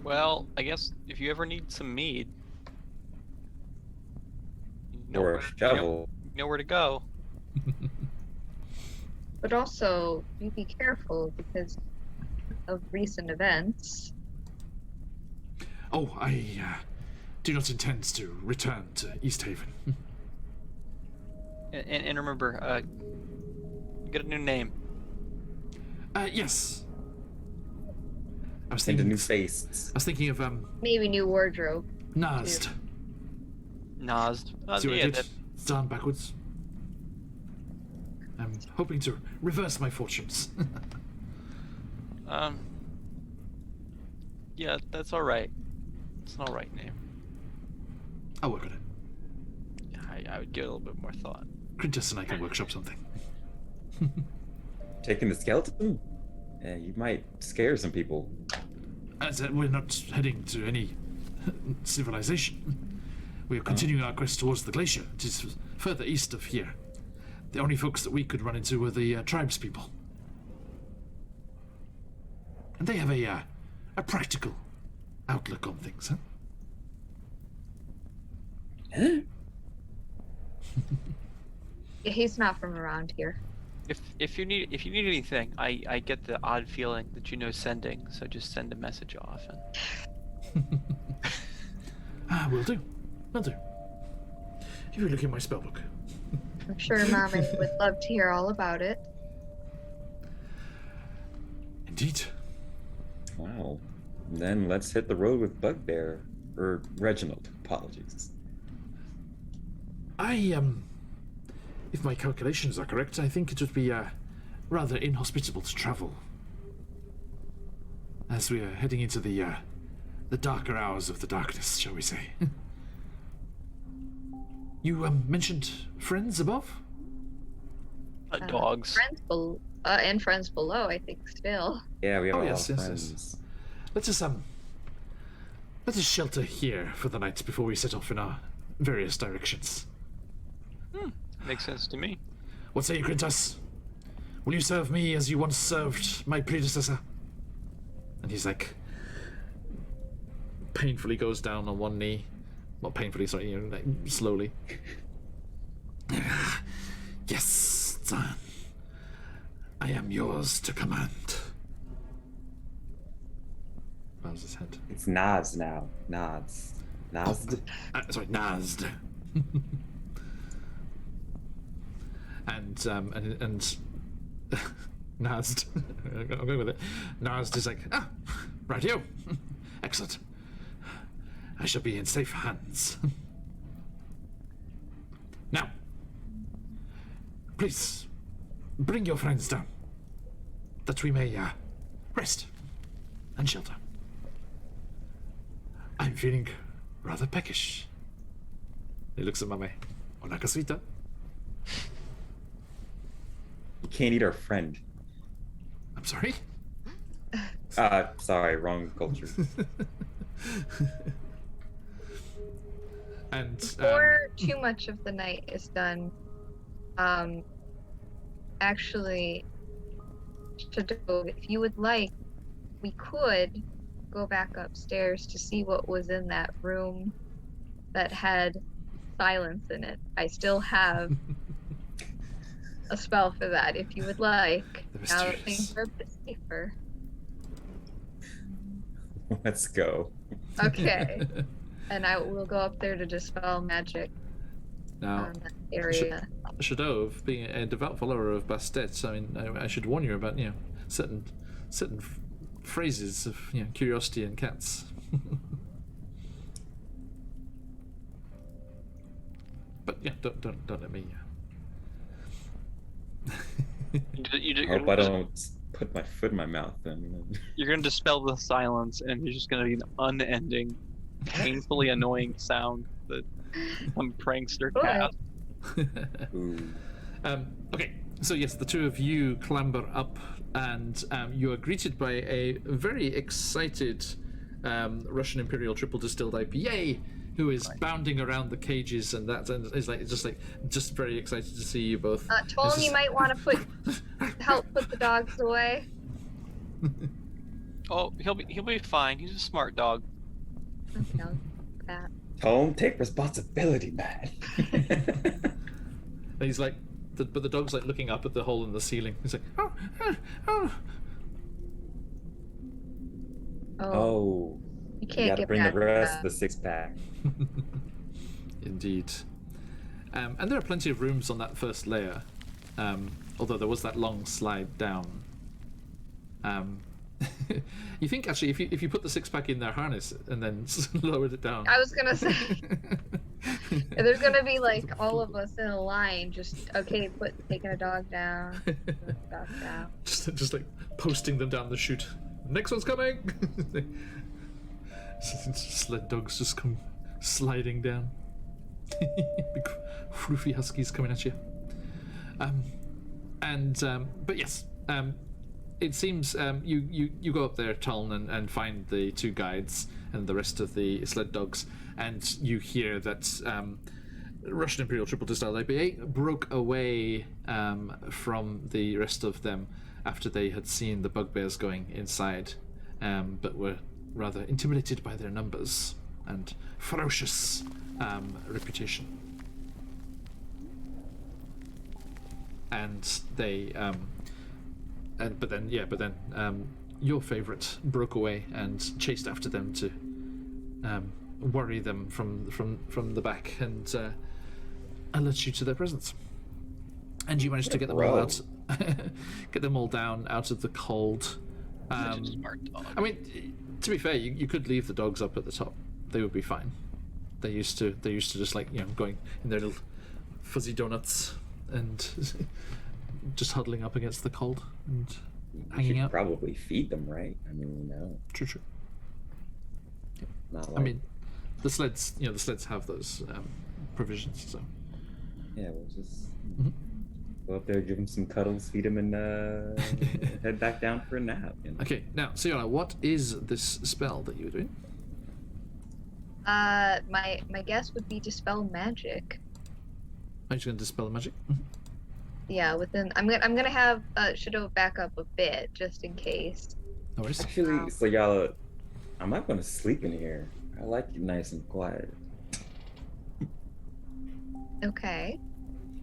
Well, I guess if you ever need some mead, you Or a shovel. you know where to go. But also, you be careful because of recent events. Oh, I do not intend to return to East Haven. And remember, get a new name. Yes. I was And a thinking. new face. I was thinking of Maybe new wardrobe. Nazd. Nazd. See what I Yeah, did? It's down backwards. I'm hoping to reverse my fortunes. Yeah, that's all right. It's an all right name. I'll work on it. Yeah, I would give it a little bit more thought. Quintus and I can workshop something. Taking the skeleton? Yeah, you might scare some people. As we're not heading to any civilization. We are continuing our quest towards the glacier. It is further east of here. The only folks that we could run into were the tribes people. And they have a practical outlook on things, huh? Huh? Yeah, he's not from around here. If you need anything, I get the odd feeling that you know sending, so just send a message off. And... Will do. Will do. If you look in my spellbook. I'm sure Mommy would love to hear all about it. Indeed. Wow. Then let's hit the road with Bugbear. Or Reginald. Apologies. If my calculations are correct, I think it would be rather inhospitable to travel. As we are heading into the darker hours of the darkness, shall we say. You mentioned friends above? Dogs. Friends and friends below, I think, still. Yeah, we have a lot yes, of yes, friends. yes. Let us shelter here for the night before we set off in our various directions. Makes sense to me. What say you, Quintus? Will you serve me as you once served my predecessor? And he's like, painfully goes down on one knee. Not painfully, sorry, like slowly. Yes, son. I am yours to command. Bows his head. It's Nods now. Nods. Nods. Sorry, Nazd. and Nazd. I'm going with it. Nazd is like, right here. Excellent. I shall be in safe hands. Now, please bring your friends down, that we may rest and shelter. I'm feeling rather peckish. He looks at Mame. Onakasuita. You can't eat our friend. I'm sorry? Sorry, wrong culture. And Before too much of the night is done, actually, Shadow, if you would like, we could go back upstairs to see what was in that room that had silence in it. I still have a spell for that, if you would like. Now that things are a bit safer. Let's go. Okay. And I will go up there to dispel magic now, on that area. Shadow, being a devout follower of Bastet, I mean, I should warn you about, certain phrases of, curiosity and cats. But yeah, don't let me. I hope I don't put my foot in my mouth. Then You're gonna dispel the silence, and there's just gonna be an unending, painfully annoying sound that some prankster cat. Ooh. Okay, so yes, the two of you clamber up, and you are greeted by a very excited Russian Imperial Triple Distilled IPA, who is bounding around the cages, and that and is just very excited to see you both. Told him you might want to help put the dogs away. Oh, he'll be fine. He's a smart dog. Okay, I'll do that. Tone, take responsibility, man. And he's like, but the dog's like looking up at the hole in the ceiling. He's like, oh. Oh. You can't gotta get bring back the to rest that. of the six-pack. Indeed. And there are plenty of rooms on that first layer, although there was that long slide down. You think actually, if you put the six-pack in their harness and then lowered it down, I was gonna say. There's gonna be like all of us in a line, just okay, taking a dog down, dog down. just like posting them down the chute. Next one's coming. Sled dogs just come sliding down. Big floofy huskies coming at you. But yes, it seems you go up there, Talon, and find the two guides and the rest of the sled dogs, and you hear that Russian Imperial Triple Distal IPA broke away from the rest of them after they had seen the bugbears going inside, but were rather intimidated by their numbers and ferocious reputation. And they, but then your favourite broke away and chased after them to worry them from the back and alert you to their presence. And you managed to get them all out, get them all down out of the cold. Such a smart dog. I mean, to be fair, you could leave the dogs up at the top; they would be fine. They used to just like going in their little fuzzy donuts and just huddling up against the cold and hanging out. Probably feed them, right? I mean, True. Not like, I mean, the sleds, the sleds have those provisions. So yeah, we'll just go up there, give them some cuddles, feed them, and head back down for a nap. Okay, now, Siona, what is this spell that you were doing? My guess would be dispel magic. Are you just going to dispel the magic? Yeah, I'm gonna have Shadow back up a bit just in case. No worries. Actually, so y'all, I'm not going to sleep in here. I like it nice and quiet. Okay.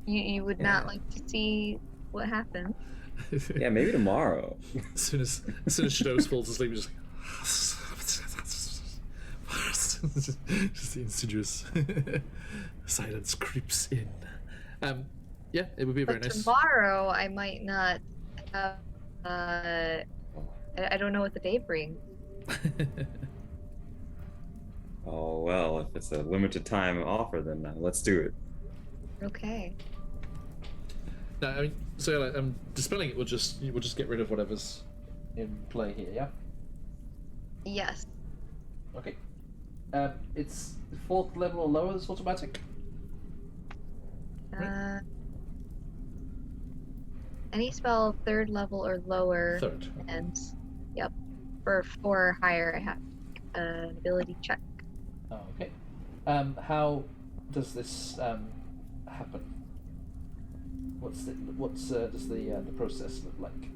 You would not like to see what happens. Yeah, maybe tomorrow. As soon as Shadow falls asleep, you're just just the insidious silence creeps in. Yeah, it would be very nice. Tomorrow I might not have. I don't know what the day brings. Oh well, if it's a limited time offer, then let's do it. Okay. No, I mean, so dispelling it will just get rid of whatever's in play here. Yeah. Yes. Okay. It's 4th level or lower. It's automatic. Any spell 3rd level or lower. 3rd. And yep, for 4 or higher, I have an ability check. Oh, okay. How does this happen? What's does the process look like?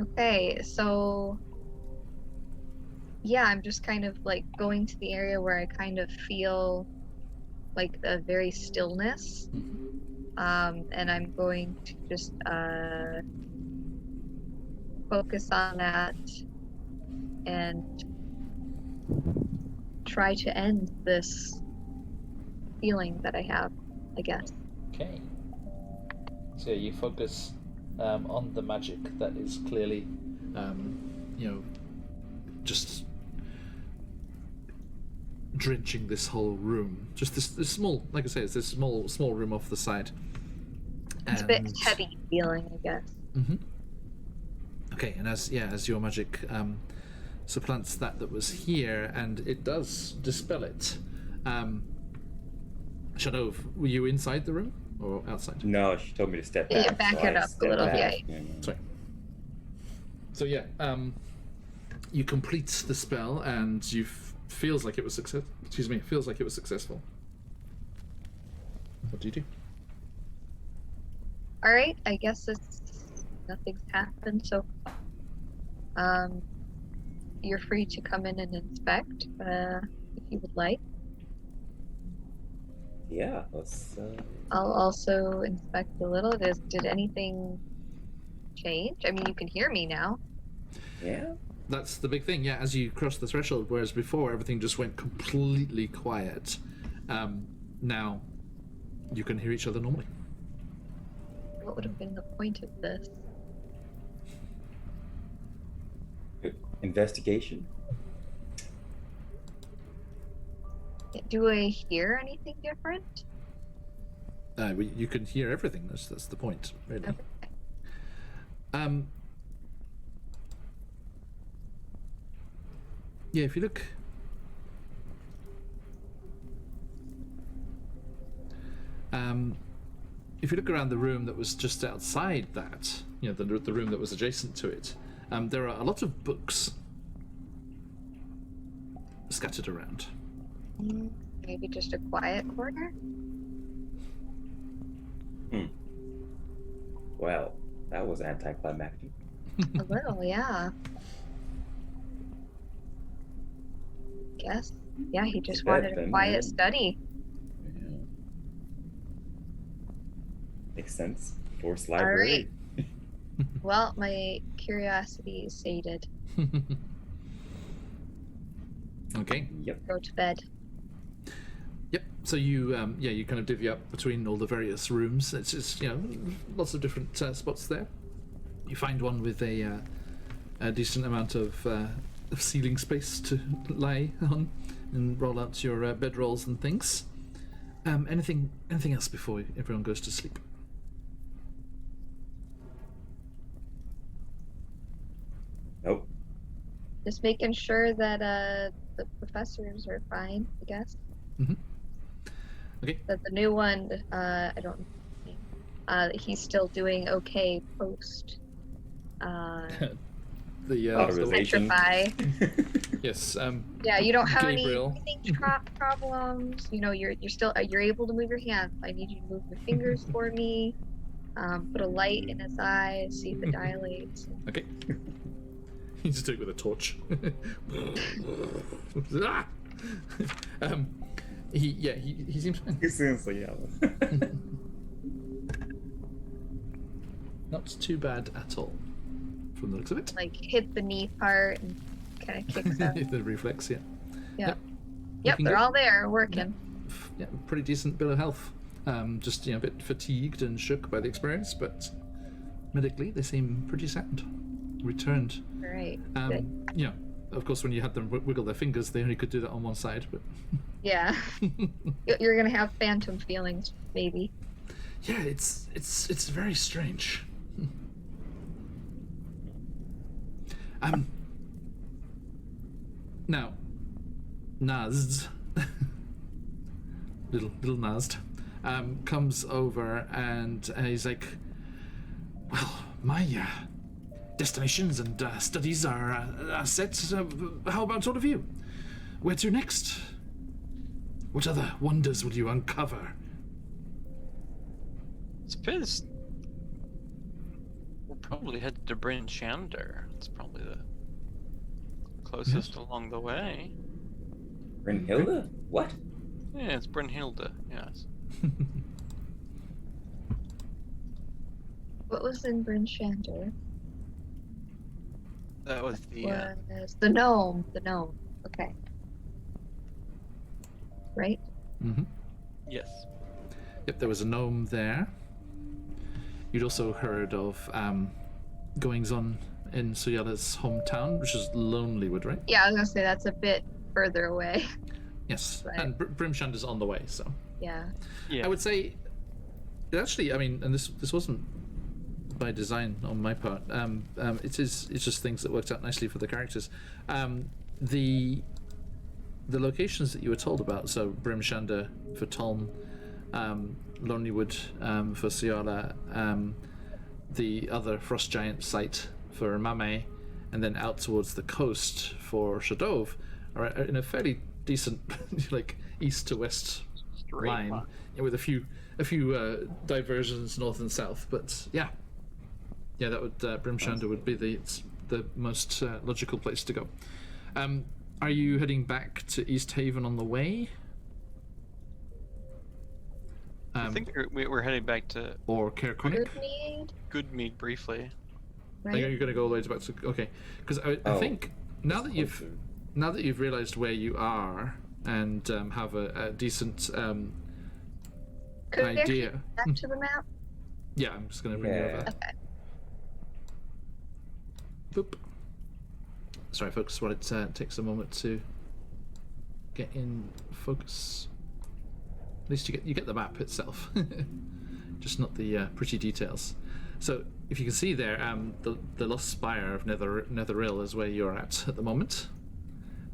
Okay, so yeah, I'm just kind of like going to the area where I kind of feel like a very stillness. And I'm going to just focus on that and try to end this feeling that I have, I guess. Okay. So you focus on the magic that is clearly, just drenching this whole room. Just this small, like I say, it's this small room off the side. It's a bit heavy feeling, I guess. Okay, and as your magic supplants that was here, and it does dispel it. Shadow, were you inside the room or outside? No, she told me to step Yeah, back. back so it I up a stepped little, back, yeah. Sorry. So yeah, you complete the spell, and feels like it was success. Excuse me, feels like it was successful. What do you do? All right, I guess nothing's happened so far. You're free to come in and inspect if you would like. Yeah, let's. I'll also inspect a little. Did anything change? I mean, you can hear me now. Yeah. That's the big thing, yeah, as you cross the threshold, whereas before everything just went completely quiet. Now you can hear each other normally. What would have been the point of this? Investigation. Do I hear anything different? You can hear everything. That's the point, really. Okay. Yeah, if you look. If you look around the room that was just outside that, the room that was adjacent to it, there are a lot of books scattered around. Maybe just a quiet corner? Well, that was anticlimactic. A little, yeah. Guess. Yeah, he just wanted a then, quiet yeah. study. Yeah. Makes sense. Forced All right. library. Well, my curiosity is sated. Okay. Yep. Go to bed. Yep. So you you kind of divvy up between all the various rooms. It's just lots of different spots there. You find one with a decent amount of ceiling space to lie on and roll out your bedrolls and things. Anything else before everyone goes to sleep? Nope. Just making sure that the professors are fine, I guess. Mm-hmm. Okay. That the new one, I don't know, he's still doing okay post. The Authorization. Petrify. yes. Yeah, you don't have Gabriel. any breathing problems. You're still you're able to move your hands. I need you to move your fingers for me. Put a light in his eyes, see if it dilates. Okay. You just do it with a torch. Ah! He seems fine. He seems like yellow. Not too bad at all, from the looks of it. Like hit the knee part and kind of kicks up. The reflex, yeah. Yep, Looking they're good. all there working. Yeah, pretty decent bill of health. Just a bit fatigued and shook by the experience, but medically they seem pretty sound. Returned. Right. Of course, when you had them wiggle their fingers, they only could do that on one side, but Yeah. You're gonna have phantom feelings, maybe. yeah, it's very strange. Now, Nazd, little Nazd, comes over and he's like, well, my destinations and studies are set. How about all of you? Where to next? What other wonders will you uncover? Suppose we'll probably head to Bryn Shander. It's probably the closest along the way. Brynhilde? What? Yeah, it's Brynhilde, yes. What was in Bryn Shander? That was the Was the gnome. The gnome. Okay. Right? Mm-hmm. yes. Yep, there was a gnome there. You'd also heard of goings on in Suyala's hometown, which is Lonelywood, right? Yeah, I was gonna say that's a bit further away. Yes, Right. and Brimshander's on the way, so Yeah. Yeah. I would say, actually, I mean, and this wasn't by design on my part. It's just things that worked out nicely for the characters. The locations that you were told about, so Brimshander for Tolm, Lonelywood for Suyala, the other Frost Giant site for Mame, and then out towards the coast for Shadov, are in a fairly decent like east to west Straight line, with a few diversions north and south. But yeah, that would Brimshander would be the most logical place to go. Are you heading back to East Haven on the way? I think we're heading back to Or Cairconic? Goodmead, Goodmead briefly. Are right? you going to go all the way back to? Okay, because I think now that you've realised where you are and have a decent Could we actually idea. get back to the map? Yeah, I'm just going to bring you over. Okay. Boop. Sorry, folks. While it takes a moment to get in focus. At least you get the map itself, just not the pretty details. So if you can see there, the Lost Spire of Netheril is where you're at the moment,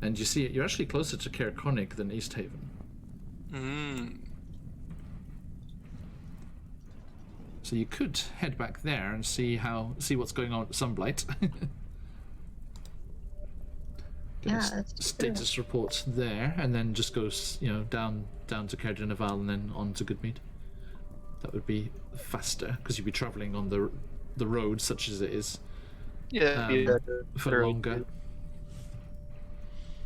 and you see it. You're actually closer to Caer Konig than East Haven. So you could head back there and see what's going on at Sunblight. Yeah, that's status report there, and then just goes down to Caer Dineval and then on to Goodmead. That would be faster because you'd be travelling on the road such as it is. Yeah, for longer.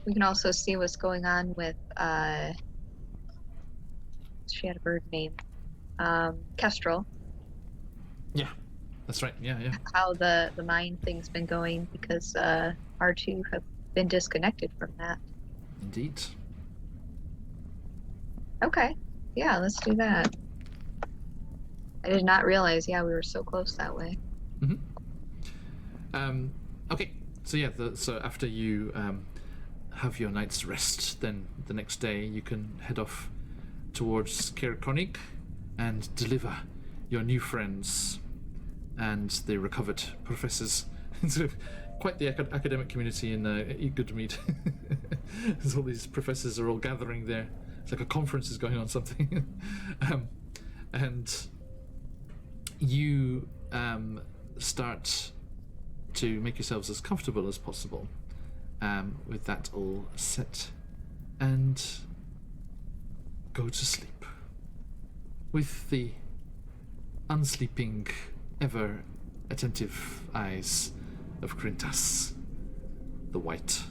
We can also see what's going on with she had a bird name. Kestrel. Yeah. That's right. Yeah. How the mine thing's been going because R2 have been disconnected from that. Indeed. Okay. Yeah, let's do that. I did not realize, we were so close that way. Okay. So yeah, so after you have your night's rest, then the next day you can head off towards Caer Konig and deliver your new friends and the recovered professors. Sort of quite the academic community in Goodmead. There's all these professors are all gathering there. It's like a conference is going on, something. And you start to make yourselves as comfortable as possible with that all set, and go to sleep with the unsleeping, ever attentive eyes of Crintas the White.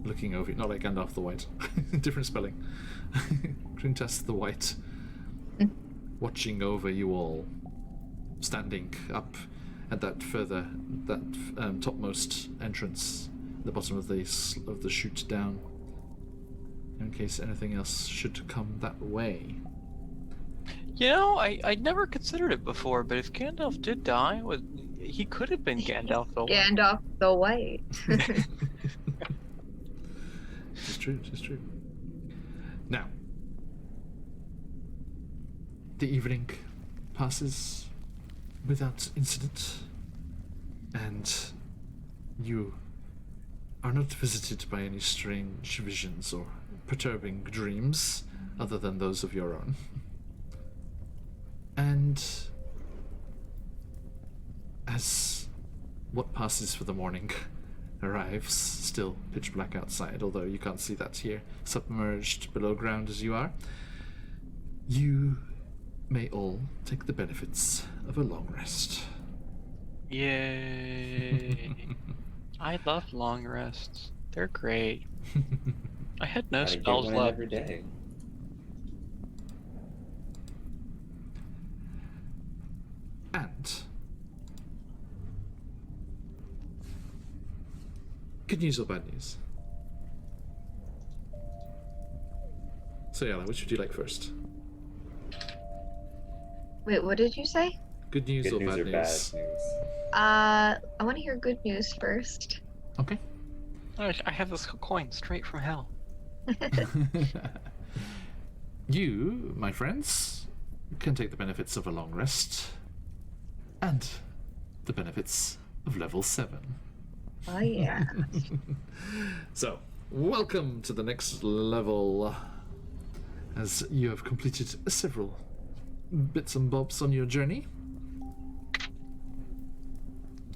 Looking over you, not like Gandalf the White, different spelling. Crintas the White, watching over you all, standing up at that topmost entrance, the bottom of the chute down, in case anything else should come that way. I'd never considered it before, but if Gandalf did die, he could have been Gandalf the White. Gandalf the White. It's true. Now, the evening passes without incident, and you are not visited by any strange visions or perturbing dreams other than those of your own. And as what passes for the morning arrives, still pitch black outside, although you can't see that here, submerged below ground as you are, you may all take the benefits of a long rest. Yay. I love long rests. They're great. I had no Gotta get spells one left. every day. And good news or bad news? So Yala, which would you like first? Wait, what did you say? Good news Good or news bad or news? bad news? I want to hear good news first. Okay. I have this coin straight from hell. You, my friends, can take the benefits of a long rest and the benefits of level 7. Oh yeah. So, welcome to the next level, as you have completed several bits and bobs on your journey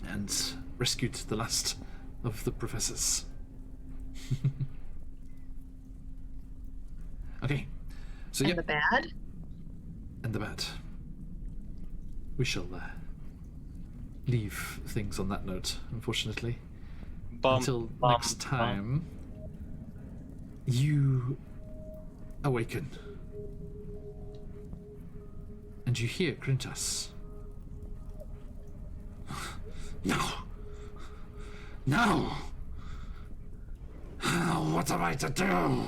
and rescued the last of the professors. Okay, so And the bad? and the bad. We shall leave things on that note, unfortunately. Until next time, you awaken. And you hear Crintas. No! No! What am I to do?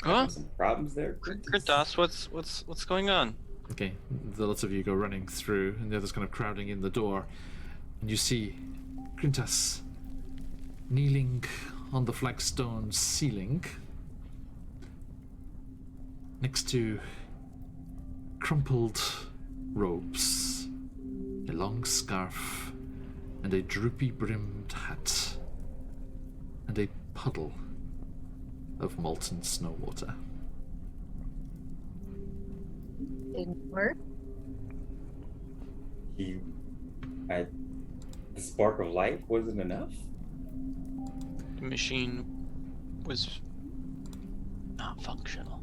Huh? Some problems there. Crintas, what's going on? Okay, the lots of you go running through, and the others kind of crowding in the door. And you see Grintas kneeling on the flagstone ceiling next to crumpled robes, a long scarf, and a droopy-brimmed hat, and a puddle of molten snow water. Didn't work. The spark of life wasn't enough? The machine was not functional.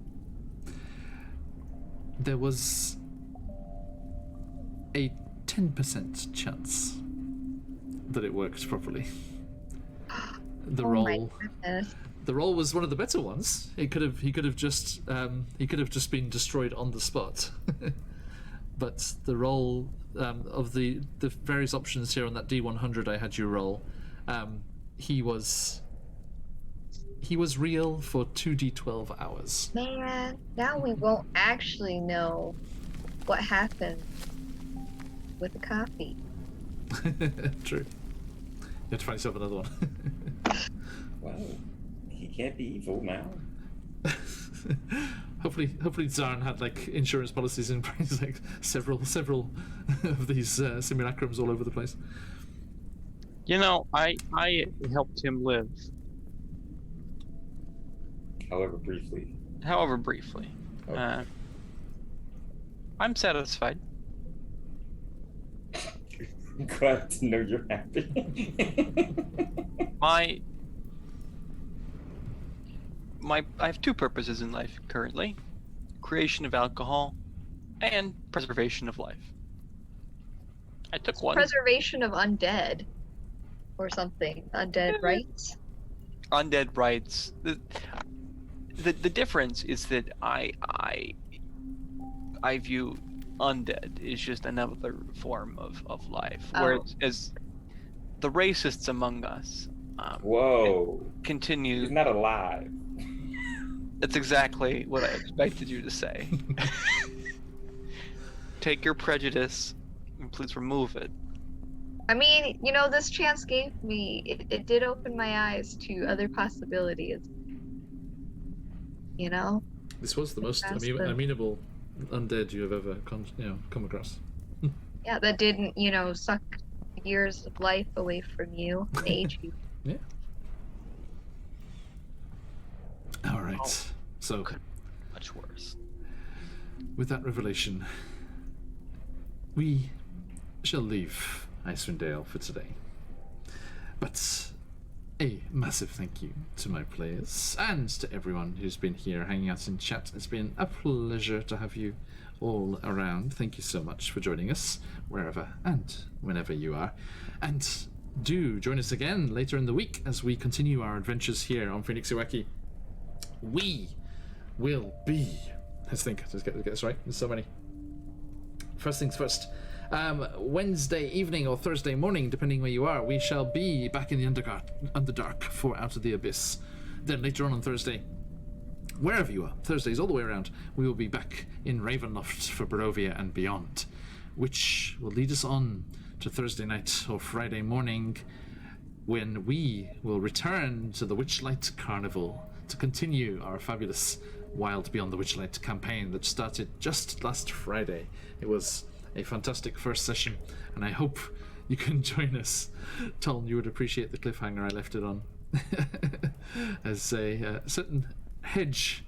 There was a 10% chance that it worked properly. The Oh my roll, goodness. the roll was one of the better ones. He could have just been destroyed on the spot. But the roll of the various options here on that D100 I had you roll, he was real for 2d12 hours. Man, now we won't actually know what happened with the coffee. True. You have to find yourself another one. Wow. He can't be evil now. Hopefully Zarn had like insurance policies in place, like several of these simulacrums all over the place. You know, I helped him live, However briefly. however briefly. Okay. I'm satisfied. I'm glad to know you're happy. I have two purposes in life currently: creation of alcohol and preservation of life. I took one. Preservation of undead. Or something. Undead rights. Undead rights. The difference is that I view undead is just another form of life. Oh. Whereas the racists among us Whoa. continue. He's not alive. That's exactly what I expected you to say. Take your prejudice and please remove it. I mean, you know, this chance gave me, it did open my eyes to other possibilities. You know? This was the most That's the- amenable undead you have ever come across. Yeah, that didn't, you know, suck years of life away from you and age you. Yeah. All right. Oh. So, Much worse. with that revelation, we shall leave Icewind Dale for today. But a massive thank you to my players and to everyone who's been here hanging out in chat. It's been a pleasure to have you all around. Thank you so much for joining us wherever and whenever you are. And do join us again later in the week as we continue our adventures here on QuestJunkiesUK. We will be... Let's get this right. There's so many. First things first. Wednesday evening or Thursday morning, depending where you are, we shall be back in the Underdark for Out of the Abyss. Then later on Thursday, wherever you are, Thursdays all the way around, we will be back in Ravenloft for Barovia and beyond, which will lead us on to Thursday night or Friday morning, when we will return to the Witchlight Carnival to continue our fabulous Wild Beyond the Witchlight campaign that started just last Friday. It was a fantastic first session, and I hope you can join us. Tom, you would appreciate the cliffhanger I left it on. As a certain hedge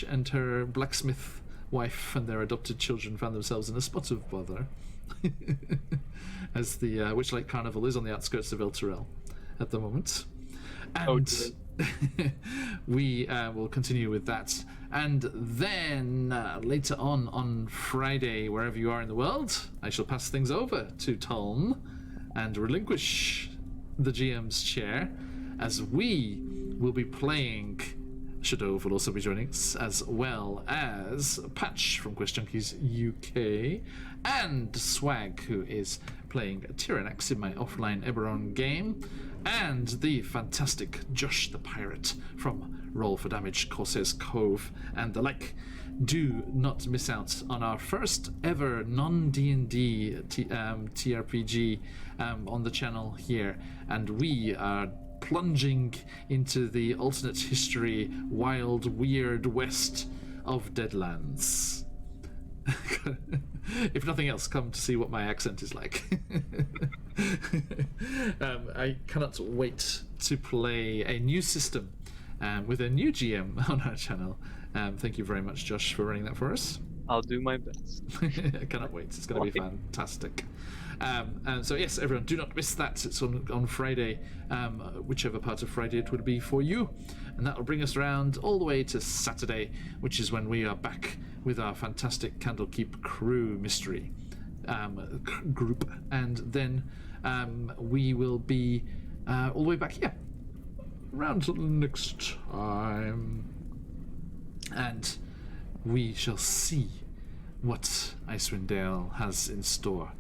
and her blacksmith wife and their adopted children found themselves in a spot of bother. As the Witchlight Carnival is on the outskirts of El Turel at the moment. And we will continue with that. And then later on Friday, wherever you are in the world, I shall pass things over to Tom and relinquish the GM's chair, as we will be playing. Shadow will also be joining us, as well as Patch from QuestJunkiesUK and Swag, who is playing Tyrannax in my offline Eberron game, and the fantastic Josh the Pirate from Roll for Damage, Corsair's Cove, and the like. do not miss out on our first ever non-D&D TRPG on the channel here, and we are plunging into the alternate history, wild, weird west of Deadlands. If nothing else, come to see what my accent is like. I cannot wait to play a new system with a new GM on our channel. Thank you very much, Josh, for running that for us. I'll do my best. I cannot wait. It's going to be fantastic. And so yes, everyone, do not miss that. It's on Friday, whichever part of Friday it would be for you, and that will bring us around all the way to Saturday, which is when we are back with our fantastic Candlekeep crew mystery group, and then we will be all the way back here around next time, and we shall see what Icewind Dale has in store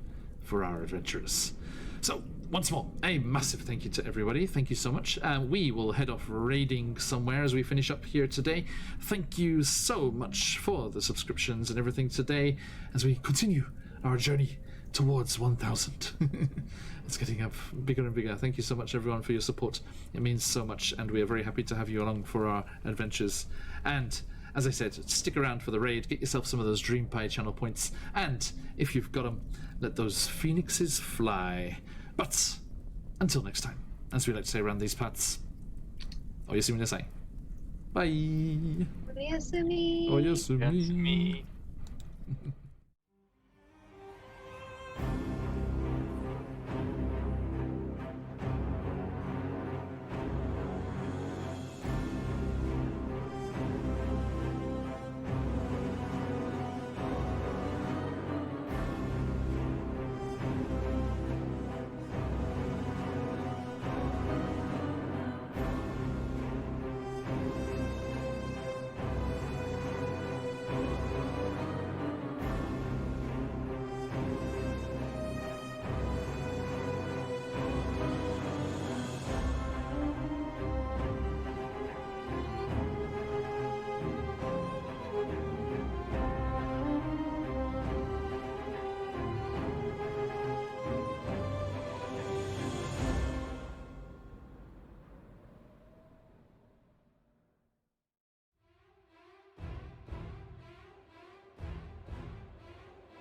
for our adventurers. So, once more, a massive thank you to everybody. Thank you so much. We will head off raiding somewhere as we finish up here today. Thank you so much for the subscriptions and everything today as we continue our journey towards 1,000. It's getting up bigger and bigger. Thank you so much, everyone, for your support. It means so much, and we are very happy to have you along for our adventures. And as I said, stick around for the raid, get yourself some of those Dream Pie channel points, and if you've got them, let those phoenixes fly. But until next time, as we like to say around these parts, oyasumi nasai. Bye. Oyasumi. Oyasumi. That's me.